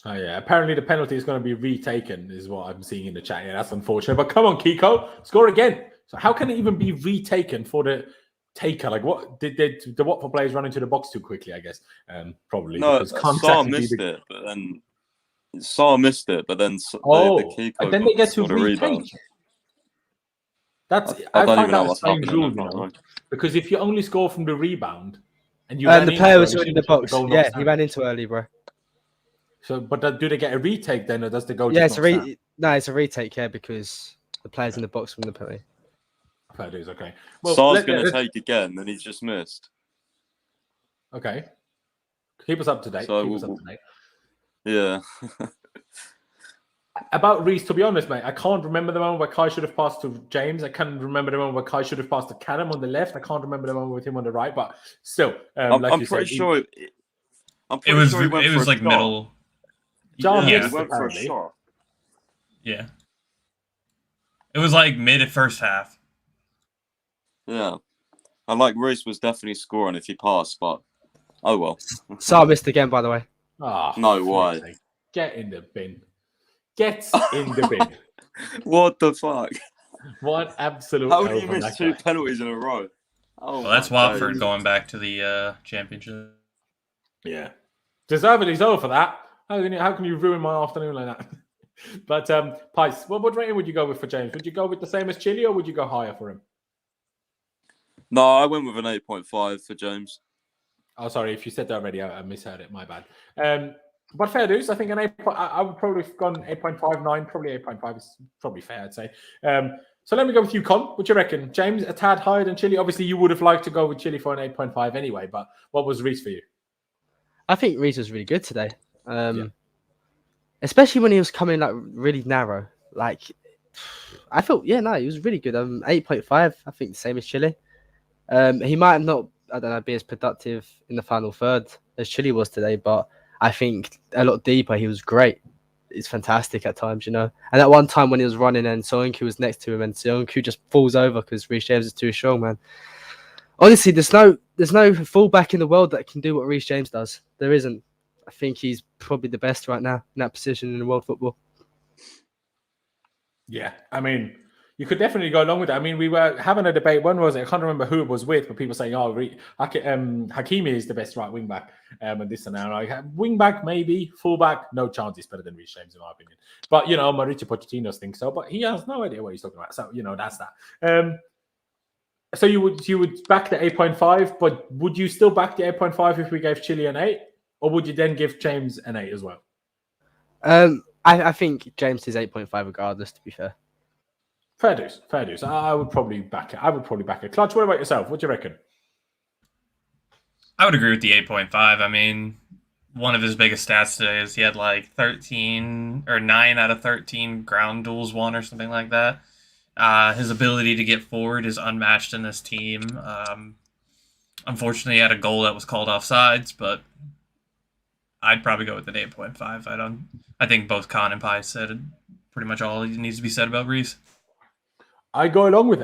Oh, yeah. Apparently, the penalty is going to be retaken, is what I'm seeing in the chat. Yeah, that's unfortunate. But come on, Kiko, score again. So, how can it even be retaken for the taker? Like, what did the Watford players run into the box too quickly? I guess probably. No, because Sarr missed it, but then the Kiko. And then they get to retake. That's I find that a strange rule, you know, because if you only score from the rebound and you the player was already in the box, yeah, he ran into early, bro. So, but do they get a retake then, or does the goal? Yeah, it's a retake, yeah, because the player's in the box from the penalty. Fair dues, okay. Well, Sarr's going to take again, and he's just missed. Okay, keep us up to date. So yeah. About Reece, to be honest, mate, I can't remember the moment where Kai should have passed to James. I can't remember the moment where Kai should have passed to Callum on the left. I can't remember the moment with him on the right, but still, I'm pretty sure. It was like middle. John he went for a shot. Yeah. It was like mid first half. Yeah. And like Reece was definitely scoring if he passed, but oh well. Sarr missed again, by the way. Oh, no way. Get in the bin. Get in the bin. What the fuck? What absolute. How do you miss 2 penalties in a row? Oh, well, that's Watford going back to the championship. Yeah. Deservedly so for that. How can you ruin my afternoon like that? But, Pice, what rating would you go with for James? Would you go with the same as Chile or would you go higher for him? No, I went with an 8.5 for James. Oh, sorry. If you said that already, I misheard it. My bad. But fair dues. I think an 8. I would probably have gone 8.59. Probably 8.5 is probably fair, I'd say. So let me go with you, Con. What do you reckon? James, a tad higher than Chile? Obviously, you would have liked to go with Chile for an 8.5 anyway, but what was Reece for you? I think Reece was really good today. Especially when he was coming like really narrow. Like, I thought, he was really good. 8.5, I think the same as Chile. He might have not I don't know, be as productive in the final third as Chile was today, but I think a lot deeper, he was great. It's fantastic at times, you know. And at one time when he was running and Soyuncu was next to him and Soyuncu just falls over because Reece James is too strong, man. Honestly, there's no fullback in the world that can do what Reece James does. There isn't. I think he's probably the best right now in that position in world football. Yeah, I mean, you could definitely go along with that. I mean, we were having a debate. When was it? I can't remember who it was with, but people saying, "Oh, Hakimi is the best right wing back," and this and that. Like wing back, maybe fullback, no chance. He's better than Reece James, in my opinion. But you know, Mauricio Pochettino thinks so, but he has no idea what he's talking about. So you know, that's that. So you would back the 8.5, but would you still back the 8.5 if we gave Chile an 8, or would you then give James an 8 as well? I think James is 8.5 regardless, to be fair. Fair dues. I would probably back it. Clutch, what about yourself? What do you reckon? I would agree with the 8.5. I mean, one of his biggest stats today is he had like 13 or 9 out of 13 ground duels won or something like that. His ability to get forward is unmatched in this team. Unfortunately, he had a goal that was called offsides, but I'd probably go with an 8.5. I think both Con and Pi said pretty much all that needs to be said about Reece. I go along with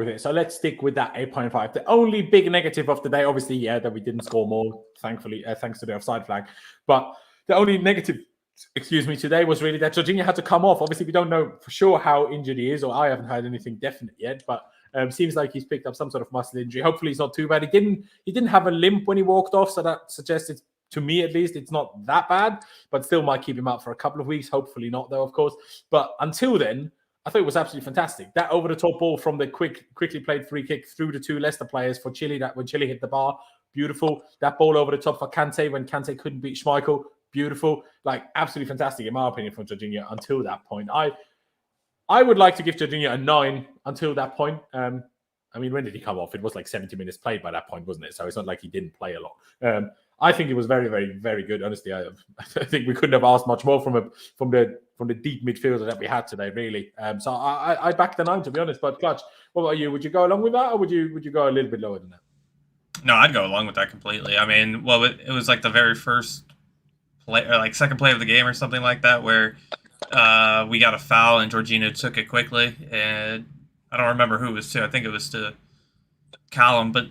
it. So let's stick with that 8.5. The only big negative of the day, obviously, yeah, that we didn't score more, thankfully, thanks to the offside flag. But the only negative, today was really that Jorginho had to come off. Obviously, we don't know for sure how injured he is, or I haven't heard anything definite yet, but seems like he's picked up some sort of muscle injury. Hopefully, it's not too bad. He didn't have a limp when he walked off, so that suggests it's, to me at least, it's not that bad, but still might keep him out for a couple of weeks. Hopefully not, though, of course. But until then, I thought it was absolutely fantastic. That over-the-top ball from the quickly played free kick through the 2 Leicester players for Chile, that when Chile hit the bar, beautiful. That ball over the top for Kante when Kante couldn't beat Schmeichel, beautiful. Like, absolutely fantastic, in my opinion, from Jorginho until that point. I would like to give Jorginho a 9 until that point. I mean, when did he come off? It was like 70 minutes played by that point, wasn't it? So it's not like he didn't play a lot. I think it was very, very, very good. Honestly, I think we couldn't have asked much more from the deep midfielder that we had today, really. So I back the 9, to be honest. But Clutch, what about you? Would you go along with that, or would you go a little bit lower than that? No, I'd go along with that completely. I mean, well, it was like the very first play, or like second play of the game, or something like that, where we got a foul and Jorginho took it quickly, and I don't remember who it was to. I think it was to Callum, but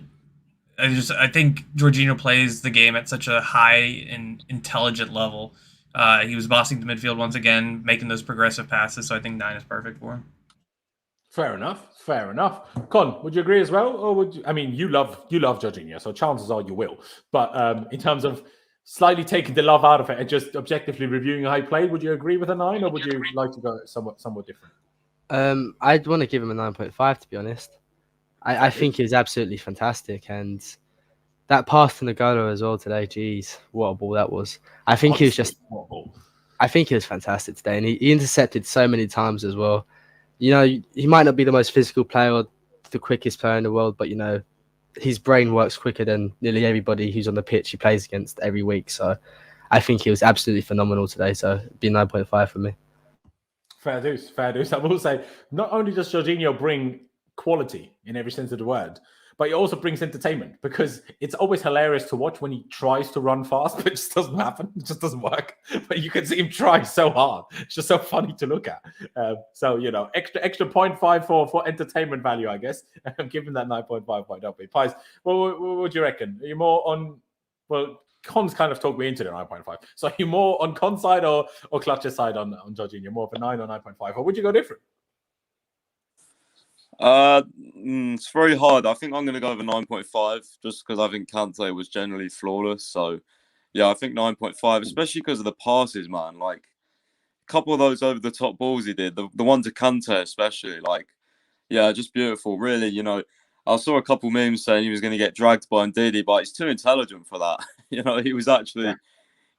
I think Jorginho plays the game at such a high and intelligent level. He was bossing the midfield once again, making those progressive passes. So I think 9 is perfect for him. Fair enough. Con, would you agree as well, or would you? I mean, you love Jorginho, so chances are you will. But in terms of slightly taking the love out of it and just objectively reviewing how he played, would you agree with a 9, or would you like to go somewhat different? I'd want to give him a 9.5, to be honest. I think he was absolutely fantastic, and that pass to Ngolo as well today. Geez, what a ball that was! I think he was fantastic today, and he intercepted so many times as well. You know, he might not be the most physical player or the quickest player in the world, but you know, his brain works quicker than nearly everybody who's on the pitch he plays against every week. So, I think he was absolutely phenomenal today. So, it'd be 9.5 for me. Fair dues. I will say, not only does Jorginho bring quality in every sense of the word, but he also brings entertainment, because it's always hilarious to watch when he tries to run fast, but it just doesn't happen. It just doesn't work. But you can see him try so hard. It's just so funny to look at. So, you know, extra 0.5 for entertainment value, I guess. I'm giving that 9.5 point up. Pies, what do you reckon? Are you more on, well, Con's kind of talked me into the 9.5. So are you more on Con's side or Clutch's side on Jorginho? More of a 9 or 9.5? Or would you go different? It's very hard. I think I'm going to go with a 9.5 just because I think Kante was generally flawless. So, yeah, I think 9.5, especially because of the passes, man. Like, a couple of those over-the-top balls he did, the one to Kante especially, like, yeah, just beautiful. Really, you know, I saw a couple memes saying he was going to get dragged by Ndidi, but he's too intelligent for that. You know, he was actually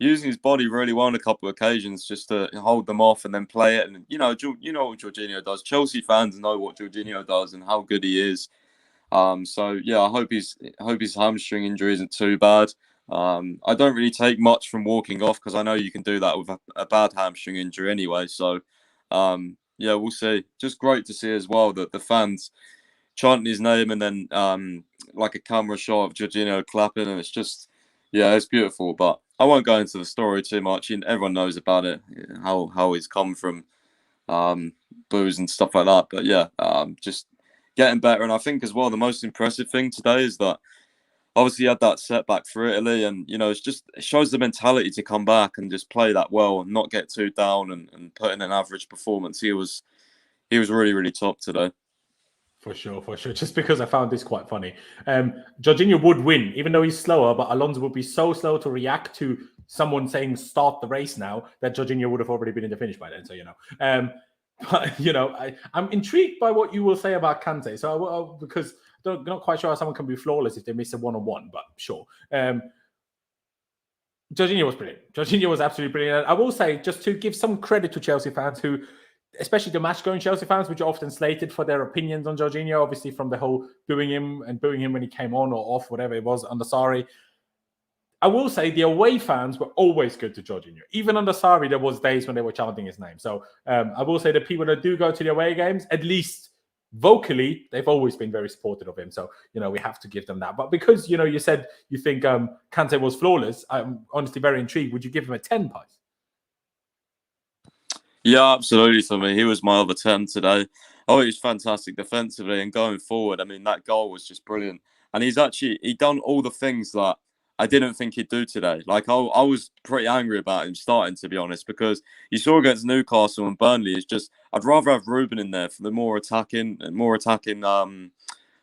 using his body really well on a couple of occasions just to hold them off and then play it. And, you know what Jorginho does. Chelsea fans know what Jorginho does and how good he is. So, yeah, I hope his hamstring injury isn't too bad. I don't really take much from walking off because I know you can do that with a bad hamstring injury anyway. So, yeah, we'll see. Just great to see as well that the fans chanting his name and then like a camera shot of Jorginho clapping, and it's just, yeah, it's beautiful. But I won't go into the story too much. Everyone knows about it, how he's come from booze and stuff like that. But yeah, just getting better. And I think as well, the most impressive thing today is that obviously he had that setback for Italy, and it shows the mentality to come back and just play that well and not get too down and put in an average performance. He was really, really top today. For sure. Just because I found this quite funny. Jorginho would win, even though he's slower, but Alonso would be so slow to react to someone saying start the race now that Jorginho would have already been in the finish by then. So, but, I'm intrigued by what you will say about Kante. So, because I'm not quite sure how someone can be flawless if they miss a one-on-one, but sure. Jorginho was brilliant. Jorginho was absolutely brilliant. I will say, just to give some credit to Chelsea fans who, especially the match-going Chelsea fans, which are often slated for their opinions on Jorginho, obviously from the whole booing him when he came on or off, whatever it was, under Sarri. I will say the away fans were always good to Jorginho. Even under Sarri, there was days when they were chanting his name. So I will say the people that do go to the away games, at least vocally, they've always been very supportive of him. So, we have to give them that. But because, you said you think Kante was flawless, I'm honestly very intrigued. Would you give him a 10, Pies? Yeah, absolutely. For me, he was my other 10 today. Oh, he was fantastic defensively and going forward. I mean, that goal was just brilliant. And he done all the things that I didn't think he'd do today. Like, I was pretty angry about him starting, to be honest, because you saw against Newcastle and Burnley, it's just, I'd rather have Ruben in there for the more attacking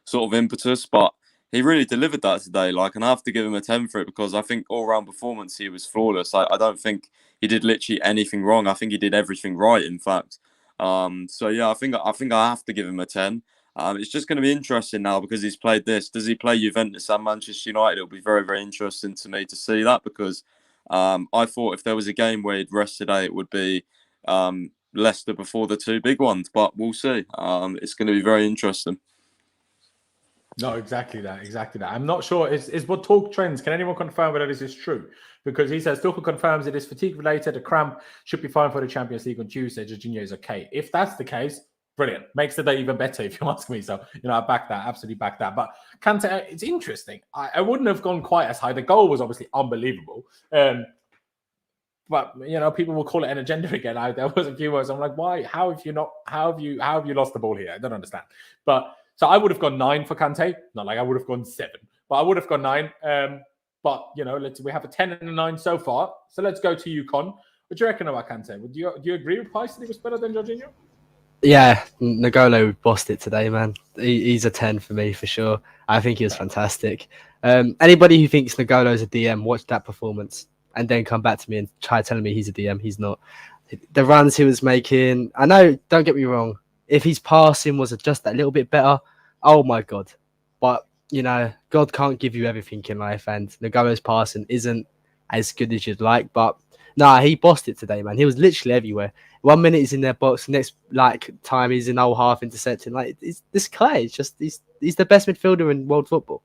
sort of impetus. But he really delivered that today. Like, and I have to give him a 10 for it because I think all-round performance, he was flawless. I don't think he did literally anything wrong. I think he did everything right, in fact. So yeah, I think I have to give him a 10. It's just going to be interesting now because he's played this. Does he play Juventus and Manchester United? It'll be very, very interesting to me to see that because I thought if there was a game where he'd rest today, it would be Leicester before the two big ones. But we'll see. It's going to be very interesting. No, exactly that. I'm not sure. Is what talk trends? Can anyone confirm whether this is true? Because he says Tuchel confirms it is fatigue related. A cramp should be fine for the Champions League on Tuesday. Jorginho is okay. If that's the case, brilliant. Makes the day even better if you ask me. So, I back that. Absolutely back that. But Kante, it's interesting. I wouldn't have gone quite as high. The goal was obviously unbelievable. But people will call it an agenda again. There was a few words. I'm like, why? How have you lost the ball here? I don't understand. But so I would have gone 9 for Kante. Not like I would have gone 7, but I would have gone 9. But we have a 10 and a 9 so far. So let's go to you, Con. What do you reckon about Kante? Do you agree with Price that he was better than Jorginho? Yeah, Ngolo bossed it today, man. He's a 10 for me for sure. I think he was fantastic. Anybody who thinks Ngolo's a DM, watch that performance and then come back to me and try telling me he's a DM. He's not. The runs he was making, I know, don't get me wrong. If his passing was just a little bit better, oh my God. But, God can't give you everything in life, and Ngolo's passing isn't as good as you'd like. But, he bossed it today, man. He was literally everywhere. 1 minute he's in their box, next time he's in whole half intercepting. It's this guy. It's just he's the best midfielder in world football.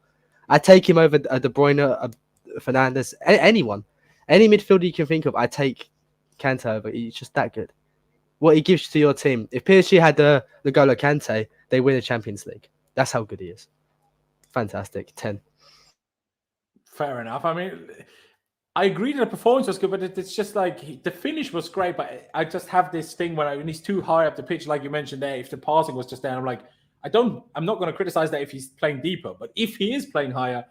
I take him over De Bruyne, Fernandes, anyone, any midfielder you can think of. I take Kante over. He's just that good. What he gives to your team. If PSG had the N'Golo Kante, they win the Champions League. That's how good he is. Fantastic. 10. Fair enough. I mean, I agree that the performance was good, but it's just like the finish was great. But I just have this thing when he's too high up the pitch, like you mentioned there. If the passing was just there, I'm like, I'm not going to criticize that if he's playing deeper. But if he is playing higher,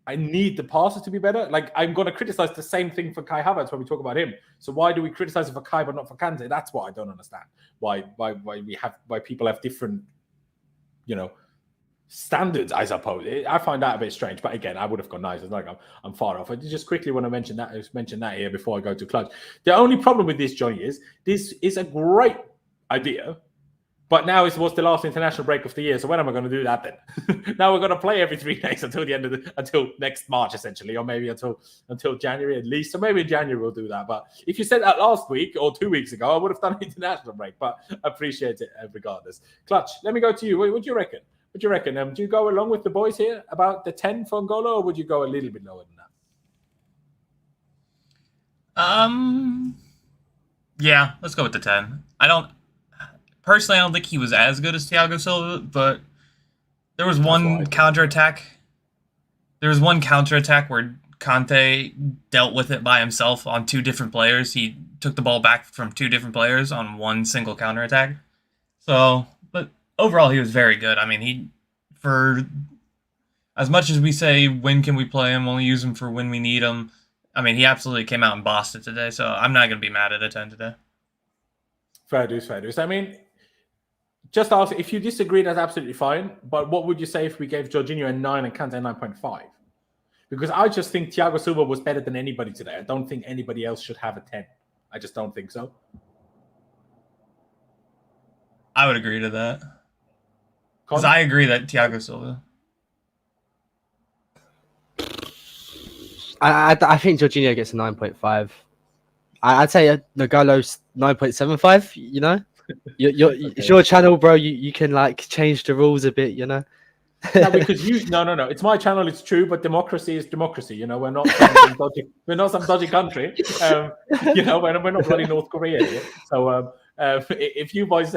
I need the passes to be better. Like, I'm going to criticize the same thing for Kai Havertz when we talk about him. So why do we criticize it for Kai but not for Kante? That's what I don't understand. Why people have different, standards, I suppose. I find that a bit strange. But again, I would have gone nice. It's like I'm far off. I just quickly want to mention that here before I go to clutch. The only problem with this, Johnny, is this is a great idea. But now what's the last international break of the year? So when am I going to do that then? Now we're going to play every 3 days until the end of until next March, essentially, or maybe until January at least. So maybe in January we'll do that. But if you said that last week or 2 weeks ago, I would have done an international break. But I appreciate it regardless. Clutch, let me go to you. What do you reckon? Do you go along with the boys here about the 10 for Ngolo, or would you go a little bit lower than that? Yeah, let's go with the 10. I don't think he was as good as Thiago Silva, but there was one counterattack There was one counterattack where Kante dealt with it by himself on 2 different players. He took the ball back from 2 different players on one single counterattack. So, but overall, he was very good. I mean, for as much as we say, when can we play him, only use him for when we need him, I mean, he absolutely came out and bossed it today. So I'm not going to be mad at a 10 today. Fair dues, fair dues. I mean, just ask, if you disagree, that's absolutely fine. But what would you say if we gave Jorginho a 9 and Kante a 9.5? Because I just think Thiago Silva was better than anybody today. I don't think anybody else should have a 10. I just don't think so. I would agree to that. Because I agree that Thiago Silva. I think Jorginho gets a 9.5. I'd say Ngolo's 9.75, you know? It's your channel, bro. You can like change the rules a bit, you know? No, because no. It's my channel. It's true, but democracy is democracy. You know, we're not some dodgy country. You know, we're not bloody North Korea here. So if you boys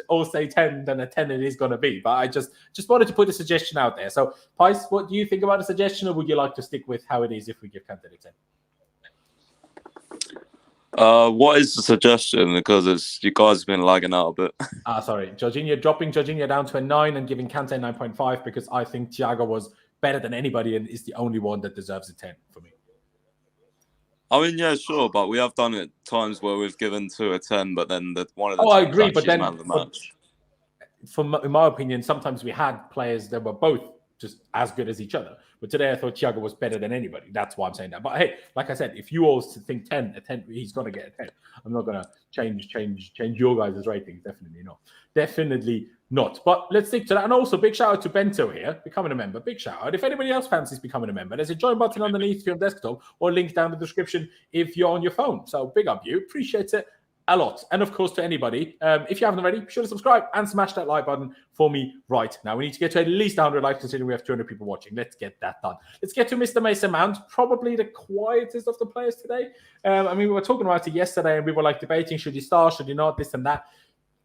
all say 10, then a 10 it is going to be. But I just wanted to put a suggestion out there. So, Pys, what do you think about the suggestion, or would you like to stick with how it is if we give Kante a 10? What is the suggestion? Because you guys have been lagging out a bit. Sorry. Dropping Jorginho down to a 9 and giving Kante 9.5 because I think Thiago was better than anybody and is the only one that deserves a 10 for me. I mean, yeah, sure, but we have done it times where we've given 2 a 10, but then one of the I agree, but then man of the match. In my opinion, sometimes we had players that were both just as good as each other. But today I thought Thiago was better than anybody. That's why I'm saying that. But hey, like I said, if you all think 10, a 10, he's going to get a 10. I'm not going to change your guys' ratings. Definitely not. Definitely not. But let's stick to that. And also, big shout out to Bento here, becoming a member. Big shout out. If anybody else fancies becoming a member, there's a join button underneath if you're on desktop or link down in the description if you're on your phone. So big up you. Appreciate it a lot. And of course, to anybody, if you haven't already, be sure to subscribe and smash that like button for me right now. We need to get to at least 100 likes, considering we have 200 people watching. Let's get that done. Let's get to Mr. Mason Mount, probably the quietest of the players today. I mean, we were talking about it yesterday, and we were like debating, should he start, should he not, this and that.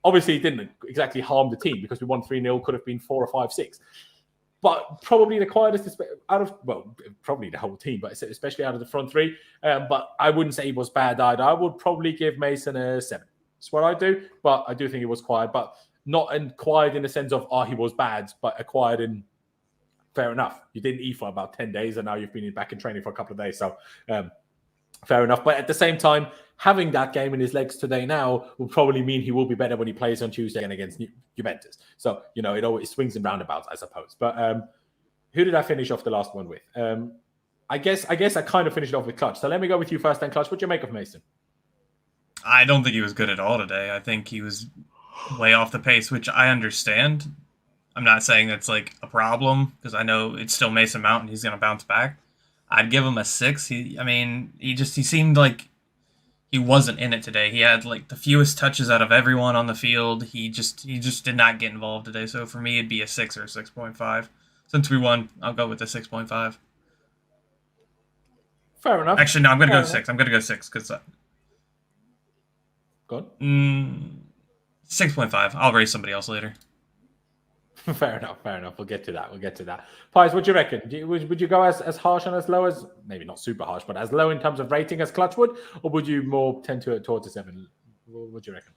Obviously, it didn't exactly harm the team because we won 3-0, could have been 4 or 5-6. But probably the quietest out of, well, probably the whole team, but especially out of the front three. But I wouldn't say he was bad either. I would probably give Mason a 7. That's what I do. But I do think he was quiet, but not quiet in the sense of, he was bad, but quiet in, fair enough. You didn't eat for about 10 days and now you've been back in training for a couple of days. So fair enough. But at the same time, having that game in his legs today now will probably mean he will be better when he plays on Tuesday and against Juventus. So, you know, it always swings and roundabouts, I suppose. But who did I finish off the last one with? I guess I kind of finished off with Clutch. So let me go with you first then, Clutch. What do you make of Mason? I don't think he was good at all today. I think he was way off the pace, which I understand. I'm not saying that's like a problem because I know it's still Mason Mount and he's going to bounce back. I'd give him a 6. He seemed like he wasn't in it today. He had like the fewest touches out of everyone on the field. He just did not get involved today. So for me, it'd be a 6 or a 6.5. Since we won, I'll go with the 6.5. Fair enough. Actually, no, I'm going to go 6. I'm going to go 6 because... Go on. 6.5. I'll raise somebody else later. Fair enough. We'll get to that. Pys, what do you reckon? Would you go as harsh and as low as, maybe not super harsh, but as low in terms of rating as Clutch would? Or would you more tend to towards a 7? What do you reckon?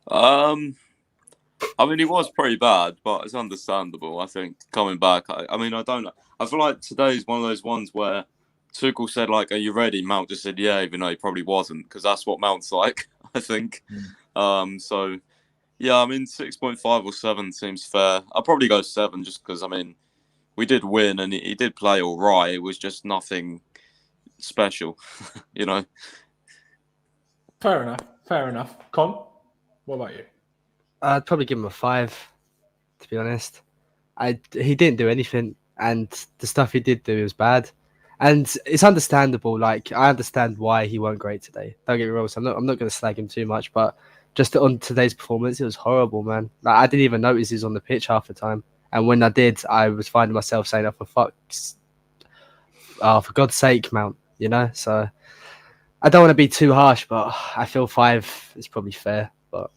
I mean, he was pretty bad, but it's understandable. I think coming back, I mean, I don't know. I feel like today's one of those ones where Tuchel said, like, are you ready? Mount just said, yeah, even though he probably wasn't, because that's what Mount's like, I think. So, yeah, I mean, 6.5 or 7 seems fair. I'll probably go 7 just because, I mean, we did win and he did play all right. It was just nothing special, you know? Fair enough. Con, what about you? I'd probably give him a 5, to be honest. He didn't do anything, and the stuff he did do was bad. And it's understandable. Like, I understand why he weren't great today. Don't get me wrong. So I'm not going to slag him too much, but just on today's performance, it was horrible, man. Like, I didn't even notice he was on the pitch half the time. And when I did, I was finding myself saying, for God's sake, Mount, you know? So I don't want to be too harsh, but I feel 5 is probably fair. But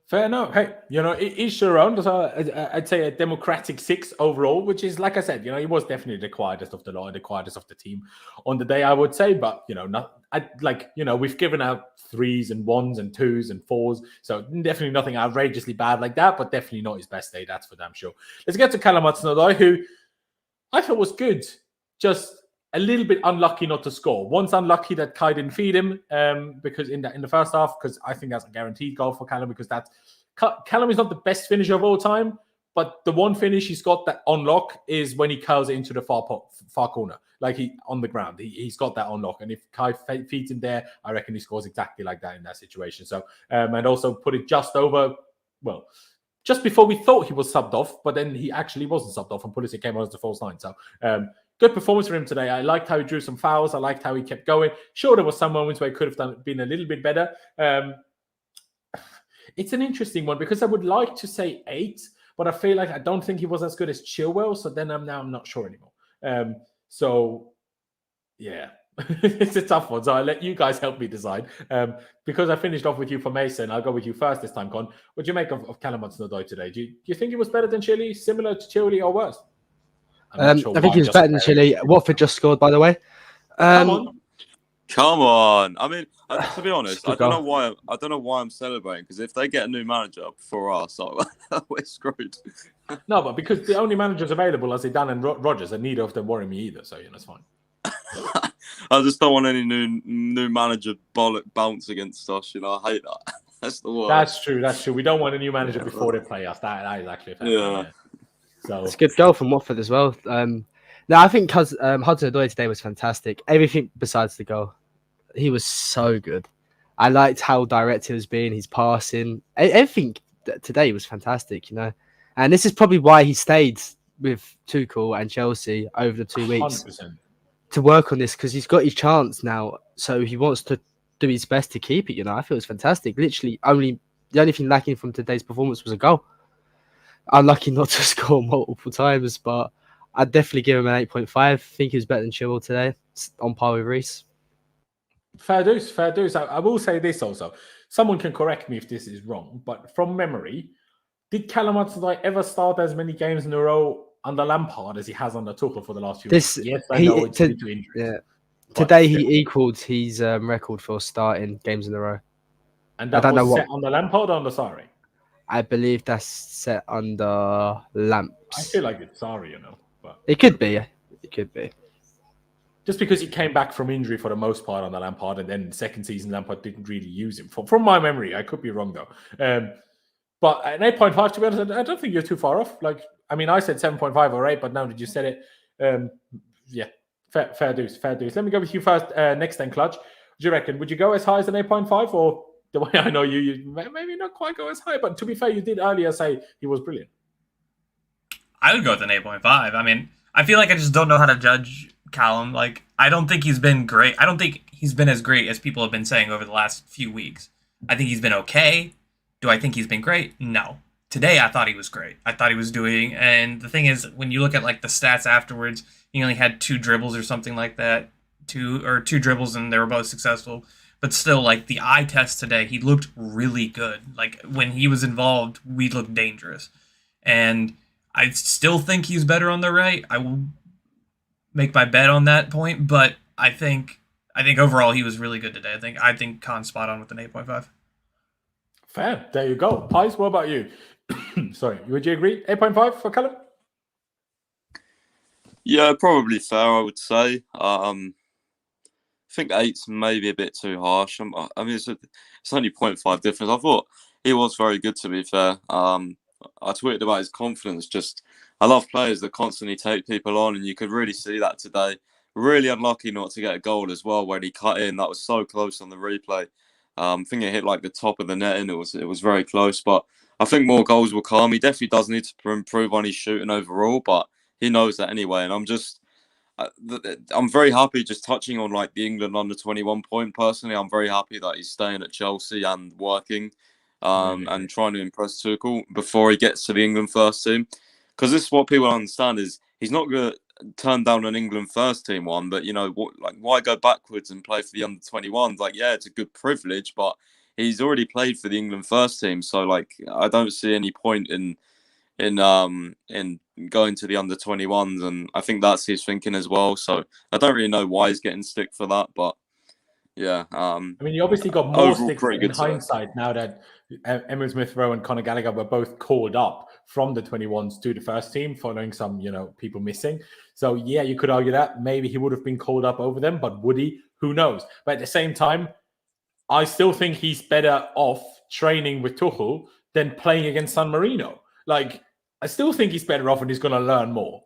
Fair enough. Hey, each their own. So I'd say a democratic 6 overall, which is, like I said, he was definitely the quietest of the lot, the quietest of the team on the day, I would say. But we've given out 3s and 1s and 2s and 4s, so definitely nothing outrageously bad like that, but definitely not his best day. That's for damn sure. Let's get to Callum Hudson-Odoi, who I thought was good, just a little bit unlucky not to score. Once unlucky that Kai didn't feed him because in the first half, because I think that's a guaranteed goal for Callum, because Callum is not the best finisher of all time, but the one finish he's got that unlock is when he curls it into the far corner, like he on the ground. He's got that unlock, and if Kai feeds him there, I reckon he scores exactly like that in that situation. So and also put it just over, well, just before we thought he was subbed off, but then he actually wasn't subbed off, and Pulisic came on as the false 9. So good performance for him today. I liked how he drew some fouls. I liked how he kept going. Sure, there was some moments where he could have been a little bit better. It's an interesting one because I would like to say 8, but I feel like I don't think he was as good as Chilwell. So then I'm not sure anymore. So yeah, it's a tough one. So I'll let you guys help me decide. Because I finished off with you for Mason, I'll go with you first this time, Con. What do you make of Callum Hudson-Odoi today? Do you think he was better than Chile, similar to Chile, or worse? I think he was better than Chile. Watford just scored, by the way. Come on! I mean, to be honest, I don't know why I'm celebrating, because if they get a new manager for us, we're screwed. No, but because the only managers available are Zidane and Rodgers, and neither of them worry me either. So it's fine. I just don't want any new manager bounce against us. I hate that. That's the worst. That's true. We don't want a new manager before they play us. That is actually a fair thing. So it's a good goal from Watford as well. No, I think Hudson-Odoi today was fantastic. Everything besides the goal, he was so good. I liked how direct he was being, his passing, everything today was fantastic. And this is probably why he stayed with Tuchel and Chelsea over the 2 weeks 100%. to work on this, because he's got his chance now, so he wants to do his best to keep it. I feel it was fantastic. Literally, the only thing lacking from today's performance was a goal. Unlucky not to score multiple times, but I'd definitely give him an 8.5. I think he was better than Chilwell today, on par with Reece. Fair dues. I will say this also. Someone can correct me if this is wrong, but from memory, did Callum Hudson-Odoi ever start as many games in a row under Lampard as he has under Tuchel for the last few weeks? Yes, I know it's due to injury. Yeah. Today he equaled his record for starting games in a row. And that was set under Lampard or under Sarri? I believe that's set under Lamps. I feel like it's Sarri, but it could be. It could be. Just because he came back from injury for the most part on the Lampard, and then second season Lampard didn't really use him. From my memory, I could be wrong though. But an 8.5, to be honest, I don't think you're too far off. I said 7.5 or 8, but now that you said it, yeah, fair dues. Let me go with you first. Next then, Clutch. What do you reckon? Would you go as high as an 8.5, or the way I know you maybe not quite go as high? But to be fair, you did earlier say he was brilliant. I would go with an 8.5. I mean, I feel like I just don't know how to judge Callum. I don't think he's been great. I don't think he's been as great as people have been saying over the last few weeks. I think he's been okay. Do I think he's been great? No. Today, I thought he was great. I thought he was doing, and the thing is, when you look at the stats afterwards, he only had 2 dribbles or something like that, 2 dribbles, and they were both successful. But still, the eye test today, he looked really good. When he was involved, we looked dangerous, and I still think he's better on the right. I will make my bet on that point, but I think overall he was really good today. I think Con's spot on with an 8.5. Fair. There you go. Pies, what about you? Sorry, would you agree? 8.5 for Callum? Yeah, probably fair, I would say. I think 8's maybe a bit too harsh. I mean, it's only 0.5 difference. I thought he was very good, to be fair. I tweeted about his confidence. I love players that constantly take people on, and you could really see that today. Really unlucky not to get a goal as well when he cut in. That was so close on the replay. I think it hit the top of the net, and it was very close. But I think more goals will come. He definitely does need to improve on his shooting overall, but he knows that anyway. And I'm very happy, just touching on the England under-21 point. Personally, I'm very happy that he's staying at Chelsea and working and trying to impress Tuchel before he gets to the England first team. Because this is what people understand, is he's not going to turn down an England first team one, but why go backwards and play for the under-21s? Yeah, it's a good privilege, but he's already played for the England first team, so like I don't see any point in going to the under-21s, and I think that's his thinking as well. So I don't really know why he's getting stick for that, but yeah. I mean, you obviously got more overall sticks pretty in good today. hindsight now that Emil Smith-Rowe and Conor Gallagher were both called up from the 21s to the first team following some, people missing. So yeah, you could argue that maybe he would have been called up over them, but would he? Who knows? But at the same time, I still think he's better off training with Tuchel than playing against San Marino. Like, I still think he's better off and he's going to learn more.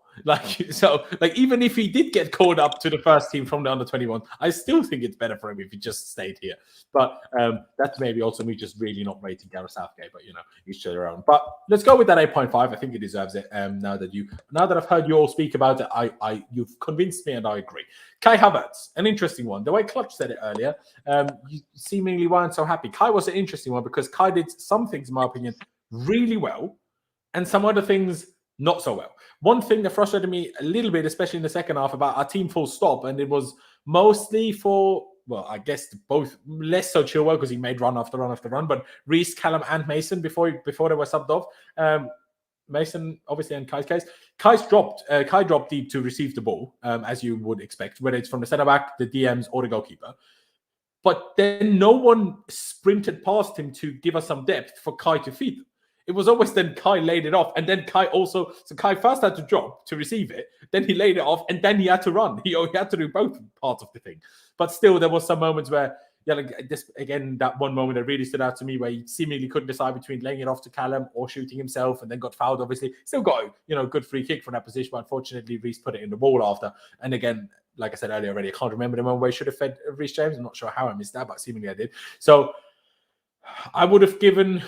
Even if he did get called up to the first team from the under-21, I still think it's better for him if he just stayed here. But that's maybe also me just really not rating Gareth Southgate, but each to their own. But let's go with that 8.5. I think it deserves it. Now that I've heard you all speak about it, you've convinced me and I agree. Kai Havertz, an interesting one. The way Clutch said it earlier, you seemingly weren't so happy. Kai was an interesting one because Kai did some things, in my opinion, really well, and some other things not so well. One thing that frustrated me a little bit, especially in the second half, about our team full stop, and it was mostly for, well, I guess both, less so Chilwell because he made run after run after run, but Reece, Callum, and Mason before they were subbed off. Mason, obviously, in Kai's case, Kai dropped deep to receive the ball, as you would expect, whether it's from the centre back, the DMs, or the goalkeeper. But then no one sprinted past him to give us some depth for Kai to feed them. It was always then Kai laid it off, and then Kai first had to drop to receive it, then he laid it off, and then he had to run. He had to do both parts of the thing. But still, there was some moments where, that one moment that really stood out to me where he seemingly couldn't decide between laying it off to Callum or shooting himself, and then got fouled, obviously. Still got, good free kick from that position, but unfortunately, Reece put it in the ball after. And again, like I said earlier already, I can't remember the moment where he should have fed Reece James. I'm not sure how I missed that, but seemingly I did. So I would have given...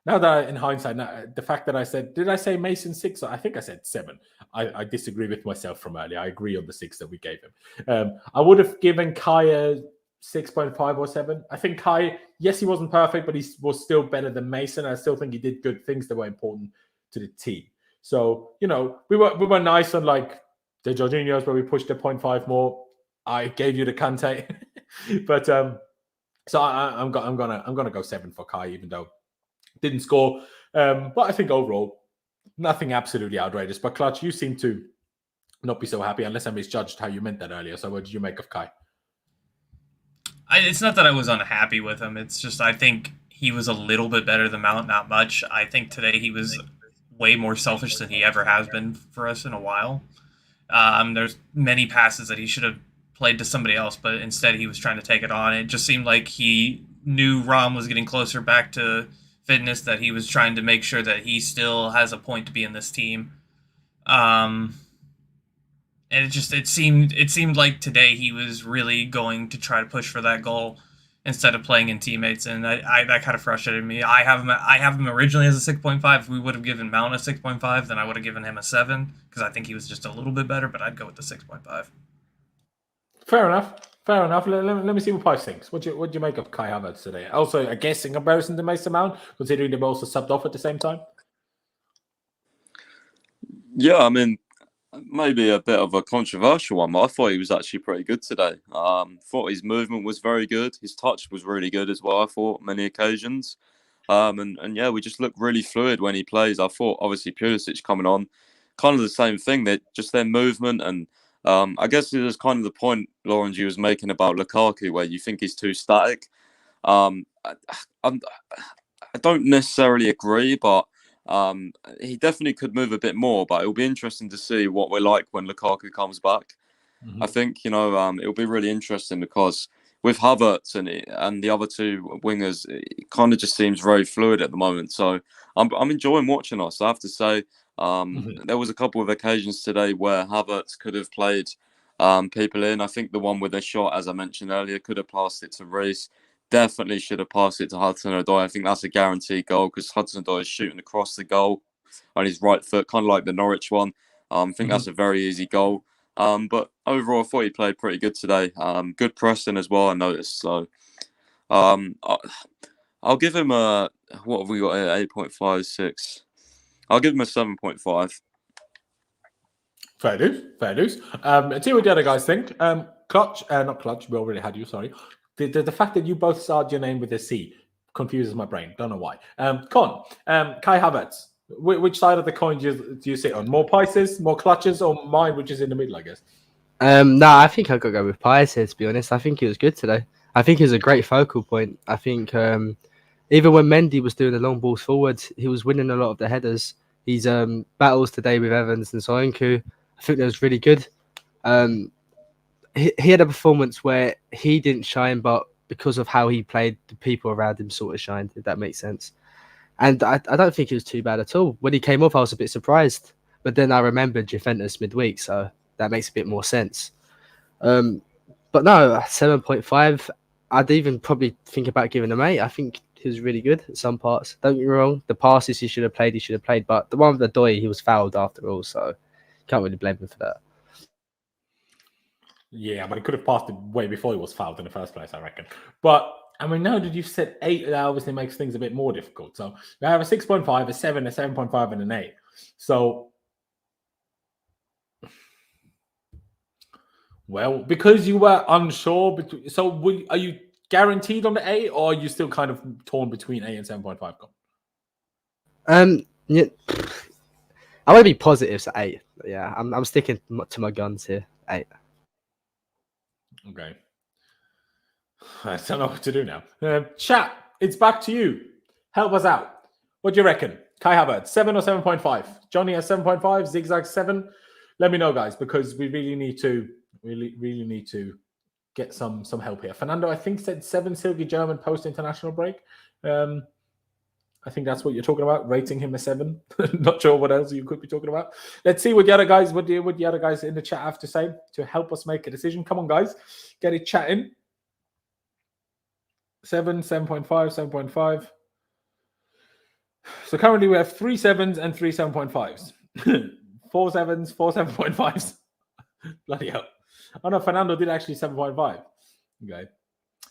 Now that in hindsight, the fact that I said, did I say Mason 6? I think I said 7. I disagree with myself from earlier. I agree on the 6 that we gave him. I would have given Kai a 6.5 or 7. I think Kai, yes, he wasn't perfect, but he was still better than Mason. I still think he did good things that were important to the team. So, we were nice on like the Jorginhos where we pushed the 0.5 more. I gave you the Kante. But so I'm gonna go 7 for Kai, even though didn't score, but I think overall, nothing absolutely outrageous. But Clutch, you seem to not be so happy, unless I misjudged how you meant that earlier. So what did you make of Kai? It's not that I was unhappy with him. It's just I think he was a little bit better than Mount, not much. I think today he was way more selfish than he ever has been for us in a while. There's many passes that he should have played to somebody else, but instead he was trying to take it on. It just seemed like he knew Rom was getting closer back to fitness, that he was trying to make sure that he still has a point to be in this team. And it seemed like today he was really going to try to push for that goal instead of playing in teammates, and that kind of frustrated me. I have him originally as a 6.5. If we would have given Mount a 6.5, then I would have given him a 7 because I think he was just a little bit better, but I'd go with the 6.5. Fair enough. Let me see what Pice thinks. What do you make of Kai Havertz today? Also, I guess in comparison to Mason Mount, considering they were also subbed off at the same time. Yeah, I mean, maybe a bit of a controversial one, but I thought he was actually pretty good today. Thought his movement was very good. His touch was really good as well, I thought, many occasions. And yeah, we just looked really fluid when he plays. I thought, obviously, Pulisic coming on, kind of the same thing. That just their movement and I guess it was kind of the point, Laurenz, you was making about Lukaku, where you think he's too static. I don't necessarily agree, but he definitely could move a bit more. But it'll be interesting to see what we're like when Lukaku comes back. Mm-hmm. I think it'll be really interesting because with Havertz and the other two wingers, it kind of just seems very fluid at the moment. So I'm enjoying watching us, I have to say. There was a couple of occasions today where Havertz could have played people in. I think the one with a shot, as I mentioned earlier, could have passed it to Reece. Definitely should have passed it to Hudson-Odoi. I think that's a guaranteed goal because Hudson-Odoi is shooting across the goal on his right foot, kind of like the Norwich one. I think that's a very easy goal. But overall, I thought he played pretty good today. Good pressing as well, I noticed. So I'll give him a, what have we got here, 8.56. I'll give him a 7.5. Fair dues. Let's see what the other guys think. Clutch, not Clutch, we already had you, sorry. The fact that you both started your name with a C confuses my brain. Don't know why. Kai Havertz. Which side of the coin do you sit on? More Pisces, more clutches, or mine, which is in the middle, I guess? No, I think I've got to go with Pius here, to be honest. I think he was good today. I think he was a great focal point. I think even when Mendy was doing the long balls forward, he was winning a lot of the headers. His battles today with Evans and Soyuncu, I think that was really good. He had a performance where he didn't shine, but because of how he played, the people around him sort of shined, if that makes sense. And I don't think it was too bad at all. When he came off, I was a bit surprised. But then I remembered Juventus midweek, so that makes a bit more sense. But no, 7.5. I'd even probably think about giving him 8. I think he was really good at some parts. Don't get me wrong. The passes he should have played. But the one with the Doi, he was fouled after all, so can't really blame him for that. Yeah, but he could have passed it way before he was fouled in the first place, I reckon. But I mean, now that you've said 8, that obviously makes things a bit more difficult. So we have a 6.5, a 7, a 7.5, and an 8. So, well, because you were unsure, are you guaranteed on the 8, or are you still kind of torn between 8 and 7.5? Yeah, I want to be positive, so 8. Yeah, I'm sticking to my guns here. 8. Okay. I don't know what to do now. Chat, it's back to you. Help us out. What do you reckon? Kai Havertz, 7 or 7.5? Johnny has 7.5, Zigzag 7. Let me know, guys, because we really need to get some help here. Fernando, I think, said 7 Silky German post-international break. I think that's what you're talking about, rating him a 7. Not sure what else you could be talking about. Let's see what the other guys in the chat have to say to help us make a decision. Come on, guys. Get it chatting. 7, 7.5, 7.5. So currently we have 3 7s and 3 7.5s. 4 7s, 4 7.5s. Bloody hell. Oh no, Fernando did actually 7.5. Okay.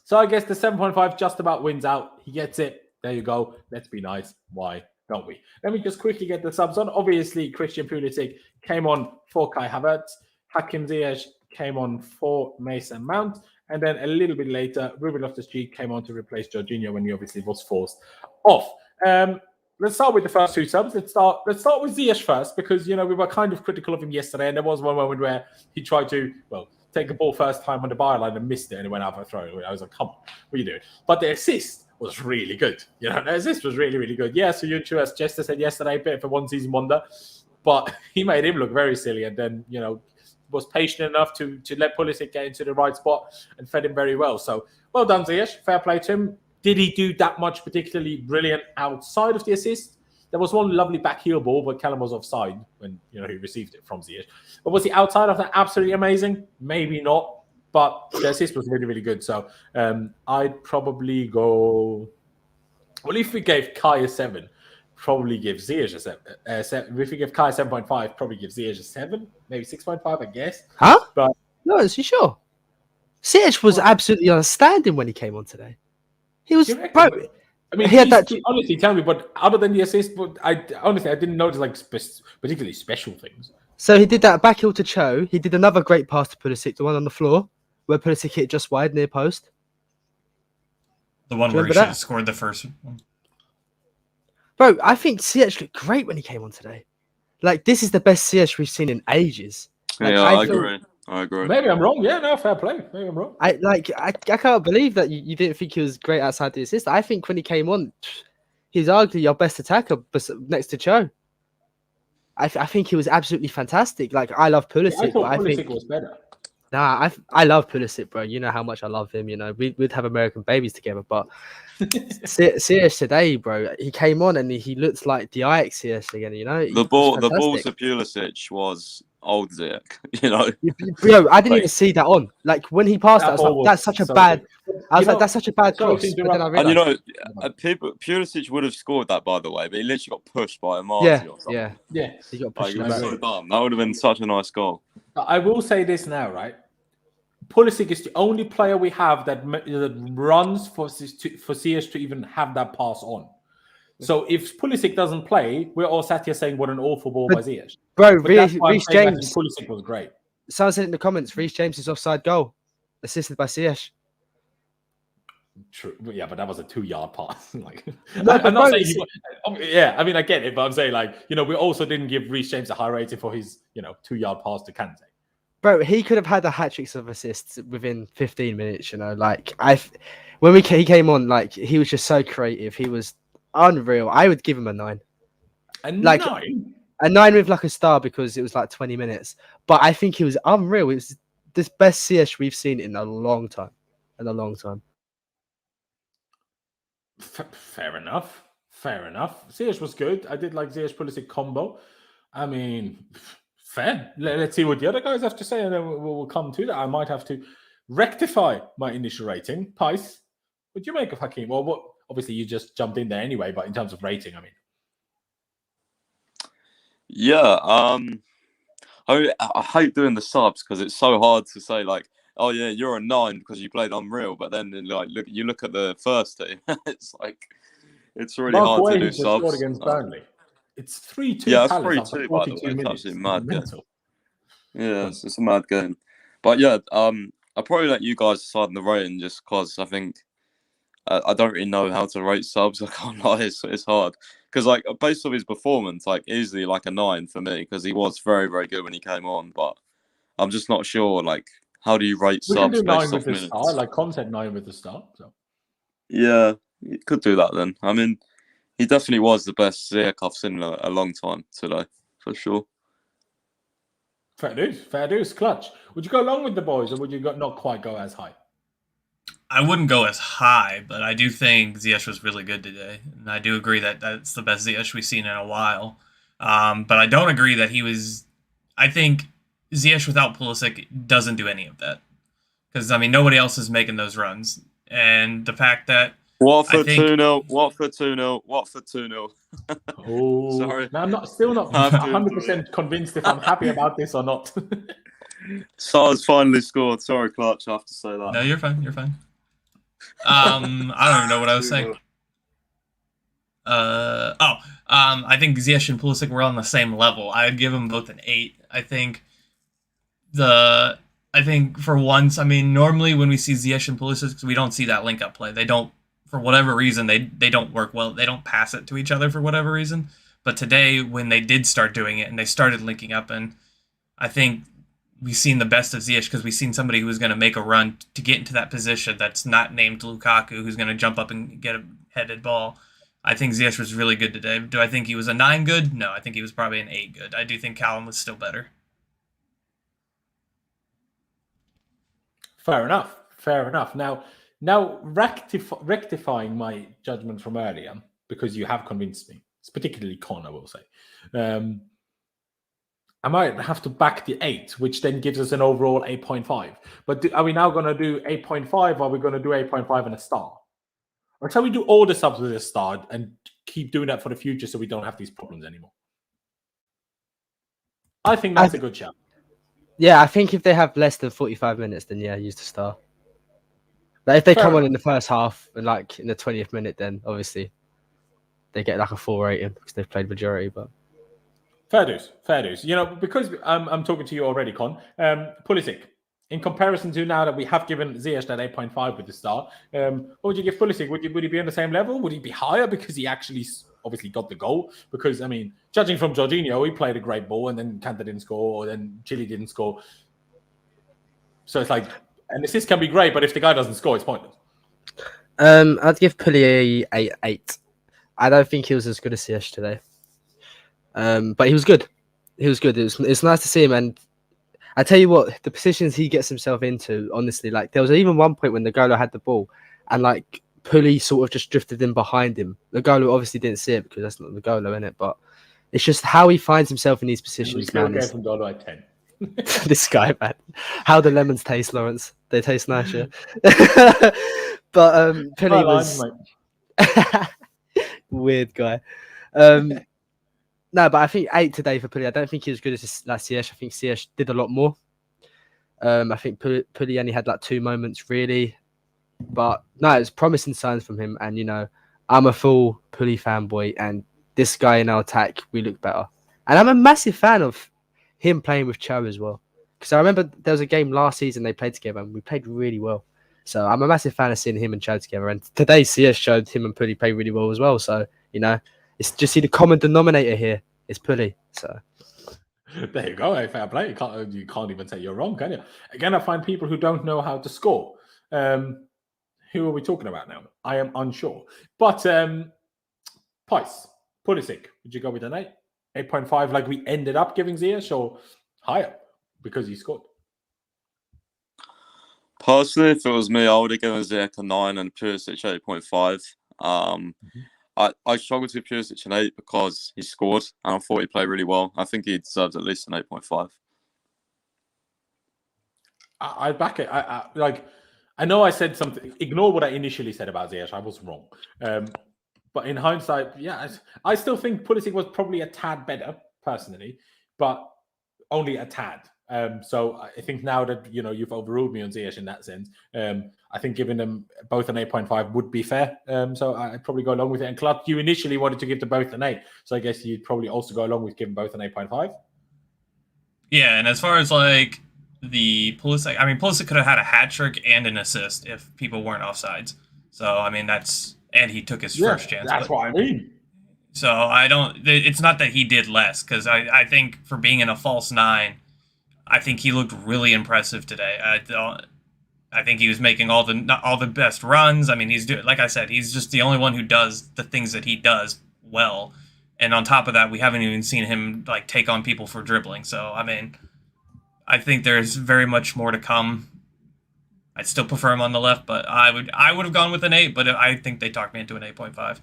So I guess the 7.5 just about wins out. He gets it. There you go. Let's be nice. Why don't we? Let me just quickly get the subs on. Obviously, Christian Pulisic came on for Kai Havertz. Hakim Ziyech came on for Mason Mount. And then a little bit later, Ruben Loftus-Cheek came on to replace Jorginho when he obviously was forced off. Let's start with the first 2 subs. Let's start with Ziyech first, because we were kind of critical of him yesterday, and there was one moment where he tried to take the ball first time on the byline and missed it, and it went out for a throw. I was like, come on, what are you doing? But the assist was really good. The assist was really, really good. Yeah, so Yunchu, as Jester said yesterday, a bit of a one-season wonder, but he made him look very silly, and then was patient enough to let Pulisic get into the right spot and fed him very well. So well done, Ziyech. Fair play to him. Did he do that much particularly brilliant outside of the assist? There was one lovely back heel ball, but Callum was offside when he received it from Ziyech. But was he outside of that absolutely amazing? Maybe not. But the assist was really, really good. So I'd probably go. Well, if we gave Kai a 7, probably give Ziyech a 7. If we give Kai a 7.5, probably give Ziyech a 7, maybe 6.5, I guess. Huh? But no, is he sure? Ziyech was absolutely outstanding when he came on today. He was. I mean, honestly, tell me, but other than the assist, but I didn't notice particularly special things. So he did that back heel to Cho. He did another great pass to Pulisic, the one on the floor, where Pulisic hit just wide near post. The one where he should have scored the first one. Bro, I think Ziyech looked great when he came on today. This is the best Ziyech we've seen in ages. I agree. I agree. Maybe I'm wrong. Yeah, no, fair play. Maybe I'm wrong. I can't believe that you didn't think he was great outside the assist. I think when he came on, he's arguably your best attacker next to Cho. I think he was absolutely fantastic. I love Pulisic. I thought Pulisic was better. Nah, I love Pulisic, bro. You know how much I love him. We'd have American babies together. But Ziyech today, bro, he came on and he looked like the Ajax Ziyech again. The ball to Pulisic was old Ziyech. Bro, I didn't even see that on. When he passed that, I was like, that's such a bad. I was like, that's such a bad cross. But then I realized, Pulisic would have scored that, by the way, but he literally got pushed by a Marty or something. Yeah. He got pushed. So dumb. That would have been such a nice goal. I will say this now, right? Pulisic is the only player we have that runs for Ziyech to even have that pass on. So if Pulisic doesn't play, we're all sat here saying what an awful ball by Ziyech. Bro, Reece James. Pulisic was great. Someone said in the comments, Reece James is offside goal, assisted by Ziyech. True. Yeah, but that was a 2-yard pass. Like, No, I'm but not bro, saying. Yeah, I mean, I get it, but I'm saying, like, we also didn't give Reece James a high rating for his, 2-yard pass to Kante. bro, he could have had a hat trick of assists within 15 minutes. Like he came on, like he was just so creative. He was unreal. I would give him a 9. And Like 9. a 9 with like a star because it was like 20 minutes. But I think he was unreal. It was the best CS we've seen in a long time. Fair enough. Ziyech was good. I did like Ziyech Pulisic combo. I mean, fair. Let's see what the other guys have to say, and then we'll come to that. I might have to rectify my initial rating. Pice, what do you make of Hakim? Well, what? Obviously, you just jumped in there anyway, but in terms of rating, I mean. Yeah, I hate doing the subs because it's so hard to say like, oh yeah, you're a 9 because you played unreal, but then like look at the first team, it's really Mark hard Wayne to do just scored subs. against Burnley. It's 3-2. Yeah, it's Palace after 3-2 by the 42 way. It's minutes. absolutely mad game. Mental. Yeah, it's a mad game. But yeah, I'll probably let you guys decide on the rating just because I think I don't really know how to rate subs. I can't lie, it's hard. Because like based on his performance, like easily like a 9 for me because he was very, very good when he came on. But I'm just not sure like how do you rate We can subs do 9 based with off the minutes? star, like content 9 with the star. So Yeah, you could do that then. I mean, he definitely was the best Ziyech I've seen in a long time today, for sure. fair dues, clutch. Would you go along with the boys, or would you not quite go as high? I wouldn't go as high, but I do think Ziyech was really good today, and I do agree that that's the best Ziyech we've seen in a while. But I don't agree that he was. I think Ziyech without Pulisic doesn't do any of that because I mean nobody else is making those runs, and the fact that Watford I think- 2-0, Watford 2-0, Watford 2-0. Oh, Sorry. now I'm still not I'm doing 100% convinced if I'm happy about this or not. Stars finally scored. Sorry, Clutch, I have to say that. No, you're fine. You're fine. I don't even know what I was saying. I think Ziyech and Pulisic were on the same level. I'd give them both an 8. I think for once, I mean, normally when we see Ziyech and Pulisic, we don't see that link-up play. They don't, for whatever reason, they don't work well. They don't pass it to each other for whatever reason. But today, when they did start doing it and they started linking up, and I think we've seen the best of Ziyech because we've seen somebody who's going to make a run to get into that position that's not named Lukaku, who's going to jump up and get a headed ball. I think Ziyech was really good today. Do I think he was a 9 good? No, I think he was probably an 8 good. I do think Callum was still better. Fair enough. Now rectifying my judgment from earlier, because you have convinced me. It's particularly Con, I will say. I might have to back the 8, which then gives us an overall 8.5. But are we now going to do 8.5, or are we going to do 8.5 and a star? Or shall we do all the subs with a star and keep doing that for the future so we don't have these problems anymore? I think that's a good shout. Yeah, I think if they have less than 45 minutes, then yeah, use the star. But if they come on in the first half and like in the 20th minute, then obviously they get like a 4 rating because they've played majority. But fair dues. Because I'm talking to you already, Con. Pulisic, in comparison to now that we have given Ziyech that 8.5 with the star, what would you give Pulisic? Would he be on the same level? Would he be higher because he actually obviously got the goal? Because I mean, judging from Jorginho, he played a great ball, and then Kante didn't score, or then Chile didn't score. So it's like an assist can be great, but if the guy doesn't score, it's pointless. I'd give Pulisic a 8. I don't think he was as good as Ziyech today. But he was good. It's nice to see him, and I tell you what, the positions he gets himself into, honestly, like there was even one point when the Ngolo had the ball, and like Pulisic sort of just drifted in behind him. The Ngolo obviously didn't see it because that's not the Ngolo, in it, but it's just how he finds himself in these positions, man. From Ngolo at 10. This guy, man. How the lemons taste, Laurenz. They taste nice, yeah. But Pulisic was weird guy. No, but I think 8 today for Pulisic. I don't think he was good as Ziyech. I think Ziyech did a lot more. I think Pulisic only had like 2 moments really, but no, it's promising signs from him. And I'm a full Pulisic fanboy, and this guy in our attack, we look better. And I'm a massive fan of him playing with Cho as well, because I remember there was a game last season they played together, and we played really well. So I'm a massive fan of seeing him and Cho together. And today, CS showed him and Pully play really well as well. So, it's just see the common denominator here is Pully. So there you go. Fair play. You can't even say you're wrong, can you? Again, I find people who don't know how to score. Who are we talking about now? I am unsure. But Pice, Pulisic, would you go with an 8? 8.5 like we ended up giving Ziyech, or higher because he scored? Personally, if it was me, I would have given Ziyech a 9 and Pulisic 8.5. I struggled with Pulisic an 8 because he scored and I thought he played really well. I think he deserves at least an 8.5. I back it. I know I said something. Ignore what I initially said about Ziyech. I was wrong. But in hindsight, yeah, I still think Pulisic was probably a tad better, personally, but only a tad. So I think now that you've overruled me on Ziyech in that sense, I think giving them both an 8.5 would be fair. So I'd probably go along with it. And Clark, you initially wanted to give them both an 8, so I guess you'd probably also go along with giving both an 8.5. Yeah, and as far as like the Pulisic, Pulisic could have had a hat trick and an assist if people weren't offsides. So and he took his first chance. That's what I mean. So it's not that he did less, because I think for being in a false 9, I think he looked really impressive today. I think he was making all the best runs. Like I said, he's just the only one who does the things that he does well. And on top of that, we haven't even seen him like take on people for dribbling. So I think there's very much more to come. I'd still prefer him on the left, but I would have gone with an 8, but I think they talked me into an 8.5.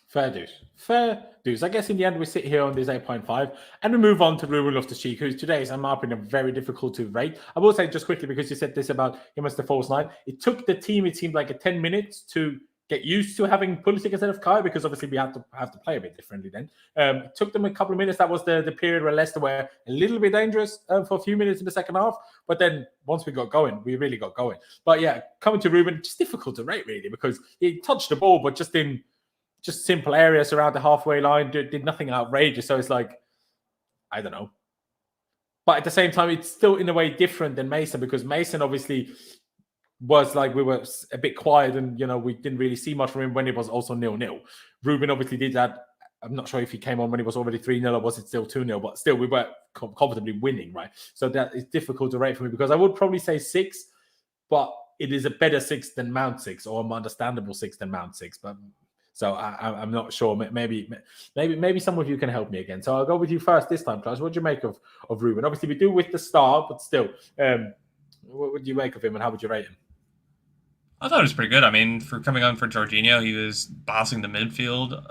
Fair dues. I guess in the end we sit here on this 8.5 and we move on to Ruben Loftus-Cheek, who today is, in my opinion, very difficult to rate. I will say just quickly, because you said this about him as the false 9, it took the team, it seemed like 10 minutes to get used to having Pulisic instead of Kai, because obviously we have to play a bit differently then. It took them a couple of minutes. That was the period where Leicester were a little bit dangerous for a few minutes in the second half. But then once we got going, we really got going. But yeah, coming to Ruben, just difficult to rate really, because he touched the ball, but just in simple areas around the halfway line, did nothing outrageous. So it's like, I don't know. But at the same time, it's still in a way different than Mason, because Mason obviously was like, we were a bit quiet and, we didn't really see much from him when it was also 0-0. Ruben obviously did that. I'm not sure if he came on when it was already 3-0 or was it still 2-0, but still we were comfortably winning, right? So that is difficult to rate for me, because I would probably say 6, but it is a better 6 than Mount 6, or an understandable 6 than Mount 6. But so I'm not sure. Maybe some of you can help me again. So I'll go with you first this time, Klaus. What do you make of Ruben? Obviously, we do with the star, but still, what would you make of him and how would you rate him? I thought it was pretty good. For coming on for Jorginho, he was bossing the midfield,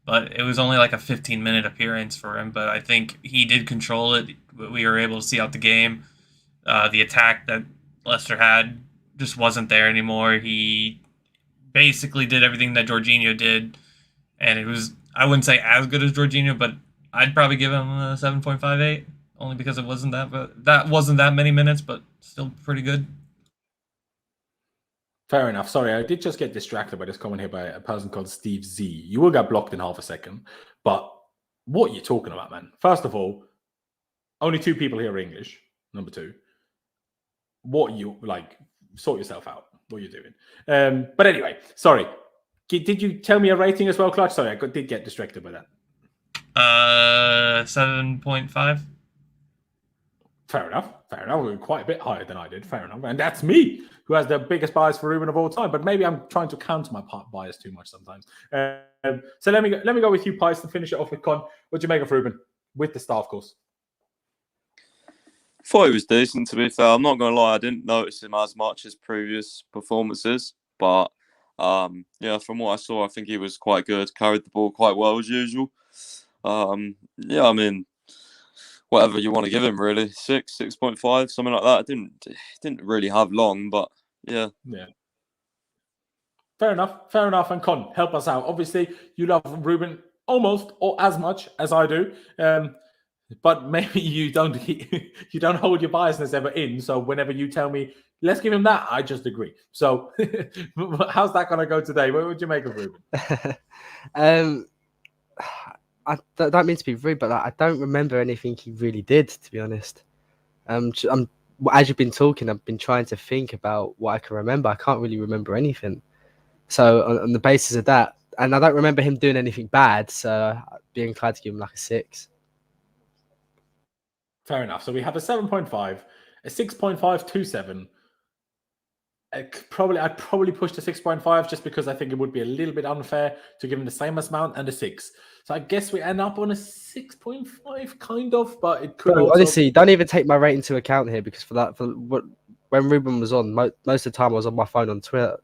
but it was only like a 15-minute appearance for him. But I think he did control it. We were able to see out the game. The attack that Leicester had just wasn't there anymore. He basically did everything that Jorginho did, and it was, I wouldn't say as good as Jorginho, but I'd probably give him a 7.58, only because it wasn't that many minutes, but still pretty good. Fair enough. Sorry, I did just get distracted by this comment here by a person called Steve Z. You will get blocked in half a second, but what are you talking about, man? First of all, only 2 people here are English. Number 2, what you like? Sort yourself out. What you're doing. But anyway, sorry. Did you tell me a rating as well, Clutch? Sorry, I did get distracted by that. 7.5. Fair enough. We're quite a bit higher than I did. Fair enough. And that's me, who has the biggest bias for Ruben of all time. But maybe I'm trying to counter my bias too much sometimes. So let me go with you, Pies, to finish it off with Con. What do you make of Ruben with the star, of course? Thought he was decent, to be fair. I'm not going to lie, I didn't notice him as much as previous performances. But, from what I saw, I think he was quite good. Carried the ball quite well, as usual. Whatever you want to give him, really. 6.5, something like that. Didn't really have long, but, yeah. Yeah. Fair enough. And Con, help us out. Obviously, you love Ruben almost or as much as I do. But maybe you don't hold your biasness ever in. So whenever you tell me, let's give him that, I just agree. So how's that going to go today? What would you make of Ruben? I don't mean to be rude, but I don't remember anything he really did, to be honest. I'm as you've been talking, I've been trying to think about what I can remember. I can't really remember anything. So on the basis of that, and I don't remember him doing anything bad, so I'd be inclined to give him like a 6. Fair enough. So we have a 7.5, a 6.527. I'd probably push to 6.5 just because I think it would be a little bit unfair to give him the same amount and a 6. So I guess we end up on a 6.5, kind of, but it could Bro, also... honestly, don't even take my rating into account here because when Ruben was on, most of the time I was on my phone on Twitter,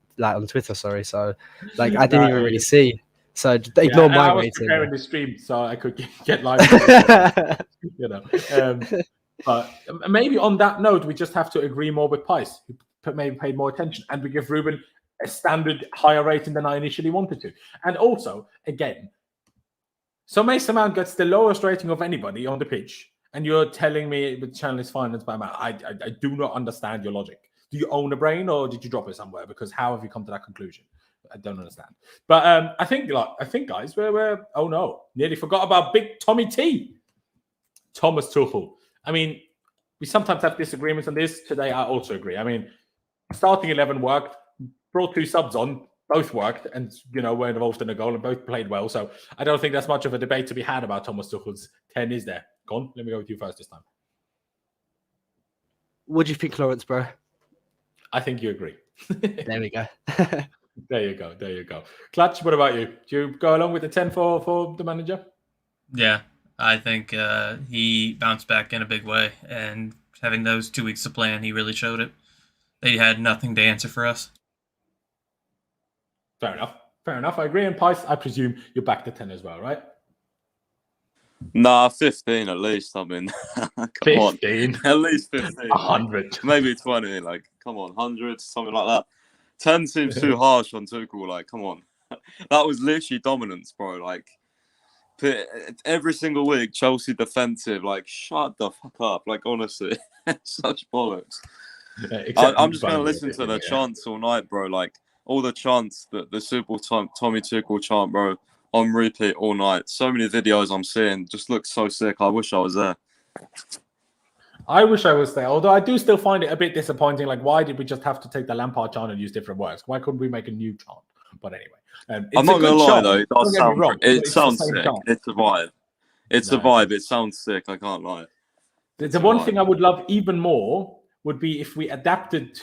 sorry. So like I didn't even really see. So just ignore my I was rating. preparing the stream so I could get live. You know, but maybe on that note, we just have to agree more with Pice, who maybe paid more attention, and we give Ruben a standard higher rating than I initially wanted to. And also, again, so Mason Mount gets the lowest rating of anybody on the pitch, and you're telling me the channel is financed by Mount. I do not understand your logic. Do you own a brain, or did you drop it somewhere? Because how have you come to that conclusion? I don't understand. But I think, guys, we're oh no, nearly forgot about Big Tommy T, Thomas Tuchel. I mean, we sometimes have disagreements on this. Today, I also agree. I mean, starting 11 worked, brought 2 subs on, both worked, and were involved in a goal and both played well. So I don't think that's much of a debate to be had about Thomas Tuchel's 10, is there? Go on, let me go with you first this time. What do you think, Laurenz, bro? I think you agree. There we go. There you go. Clutch, what about you? Do you go along with the 10 for the manager? Yeah, I think he bounced back in a big way, and having those 2 weeks to plan, he really showed it. They had nothing to answer for us. Fair enough. I agree. And Pice, I presume you're back to 10 as well, right? Nah, 15 at least. I mean, come 15? on. At least 15. 100. Maybe 20. Like, come on, 100, something like that. 10 seems too harsh on Tuchel. Like, come on. That was literally dominance, bro. Like, every single week, Chelsea defensive. Like, shut the fuck up. Like, honestly, such bollocks. I'm just going to listen to the chants all night, bro. Like, all the chants, the Super Tommy Tuchel chant, bro, on repeat all night. So many videos I'm seeing just look so sick. I wish I was there. I wish I was there, although I do still find it a bit disappointing. Like, why did we just have to take the Lampard chant and use different words? Why couldn't we make a new chant? But anyway, I'm not going to lie, though. It does sound wrong, it sounds sick. Chant. It's a vibe. It's a vibe. It sounds sick. I can't lie. The one thing I would love even more would be if we adapted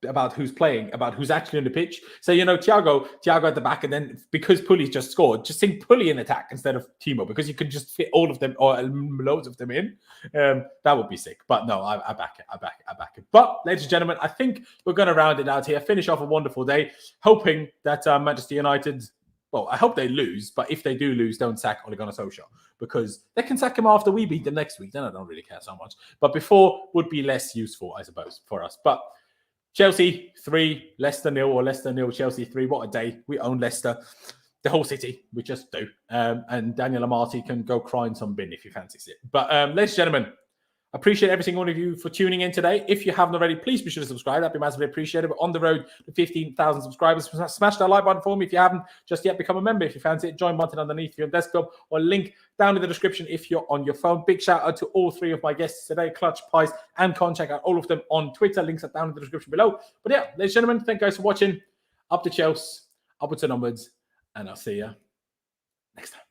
about who's playing, about who's actually on the pitch. So, Thiago at the back, and then because Pulisic just scored, just sing Pulisic in attack instead of Timo, because you can just fit all of them or loads of them in. That would be sick. But no, I back it. But, ladies and gentlemen, I think we're going to round it out here, finish off a wonderful day, hoping that Manchester United, well, I hope they lose, but if they do lose, don't sack Ole Gunnar Solskjaer, because they can sack him after we beat them next week. Then I don't really care so much. But before would be less useful, I suppose, for us. But Chelsea 3, Leicester 0, or Leicester 0, Chelsea 3. What a day. We own Leicester. The whole city. We just do. And Daniel Amarty can go cry in some bin if he fancies it. But ladies and gentlemen, I appreciate every single one of you for tuning in today. If you haven't already, please be sure to subscribe. That'd be massively appreciated. We're on the road to 15,000 subscribers. Smash that like button for me if you haven't just yet. Become a member if you fancy it. Join button underneath your desktop, or link down in the description if you're on your phone. Big shout out to all 3 of my guests today, Clutch, Pice, and Con. Check out all of them on Twitter. Links are down in the description below. But yeah, ladies and gentlemen, thank you guys for watching. Up to Chelsea, upwards and onwards, and I'll see you next time.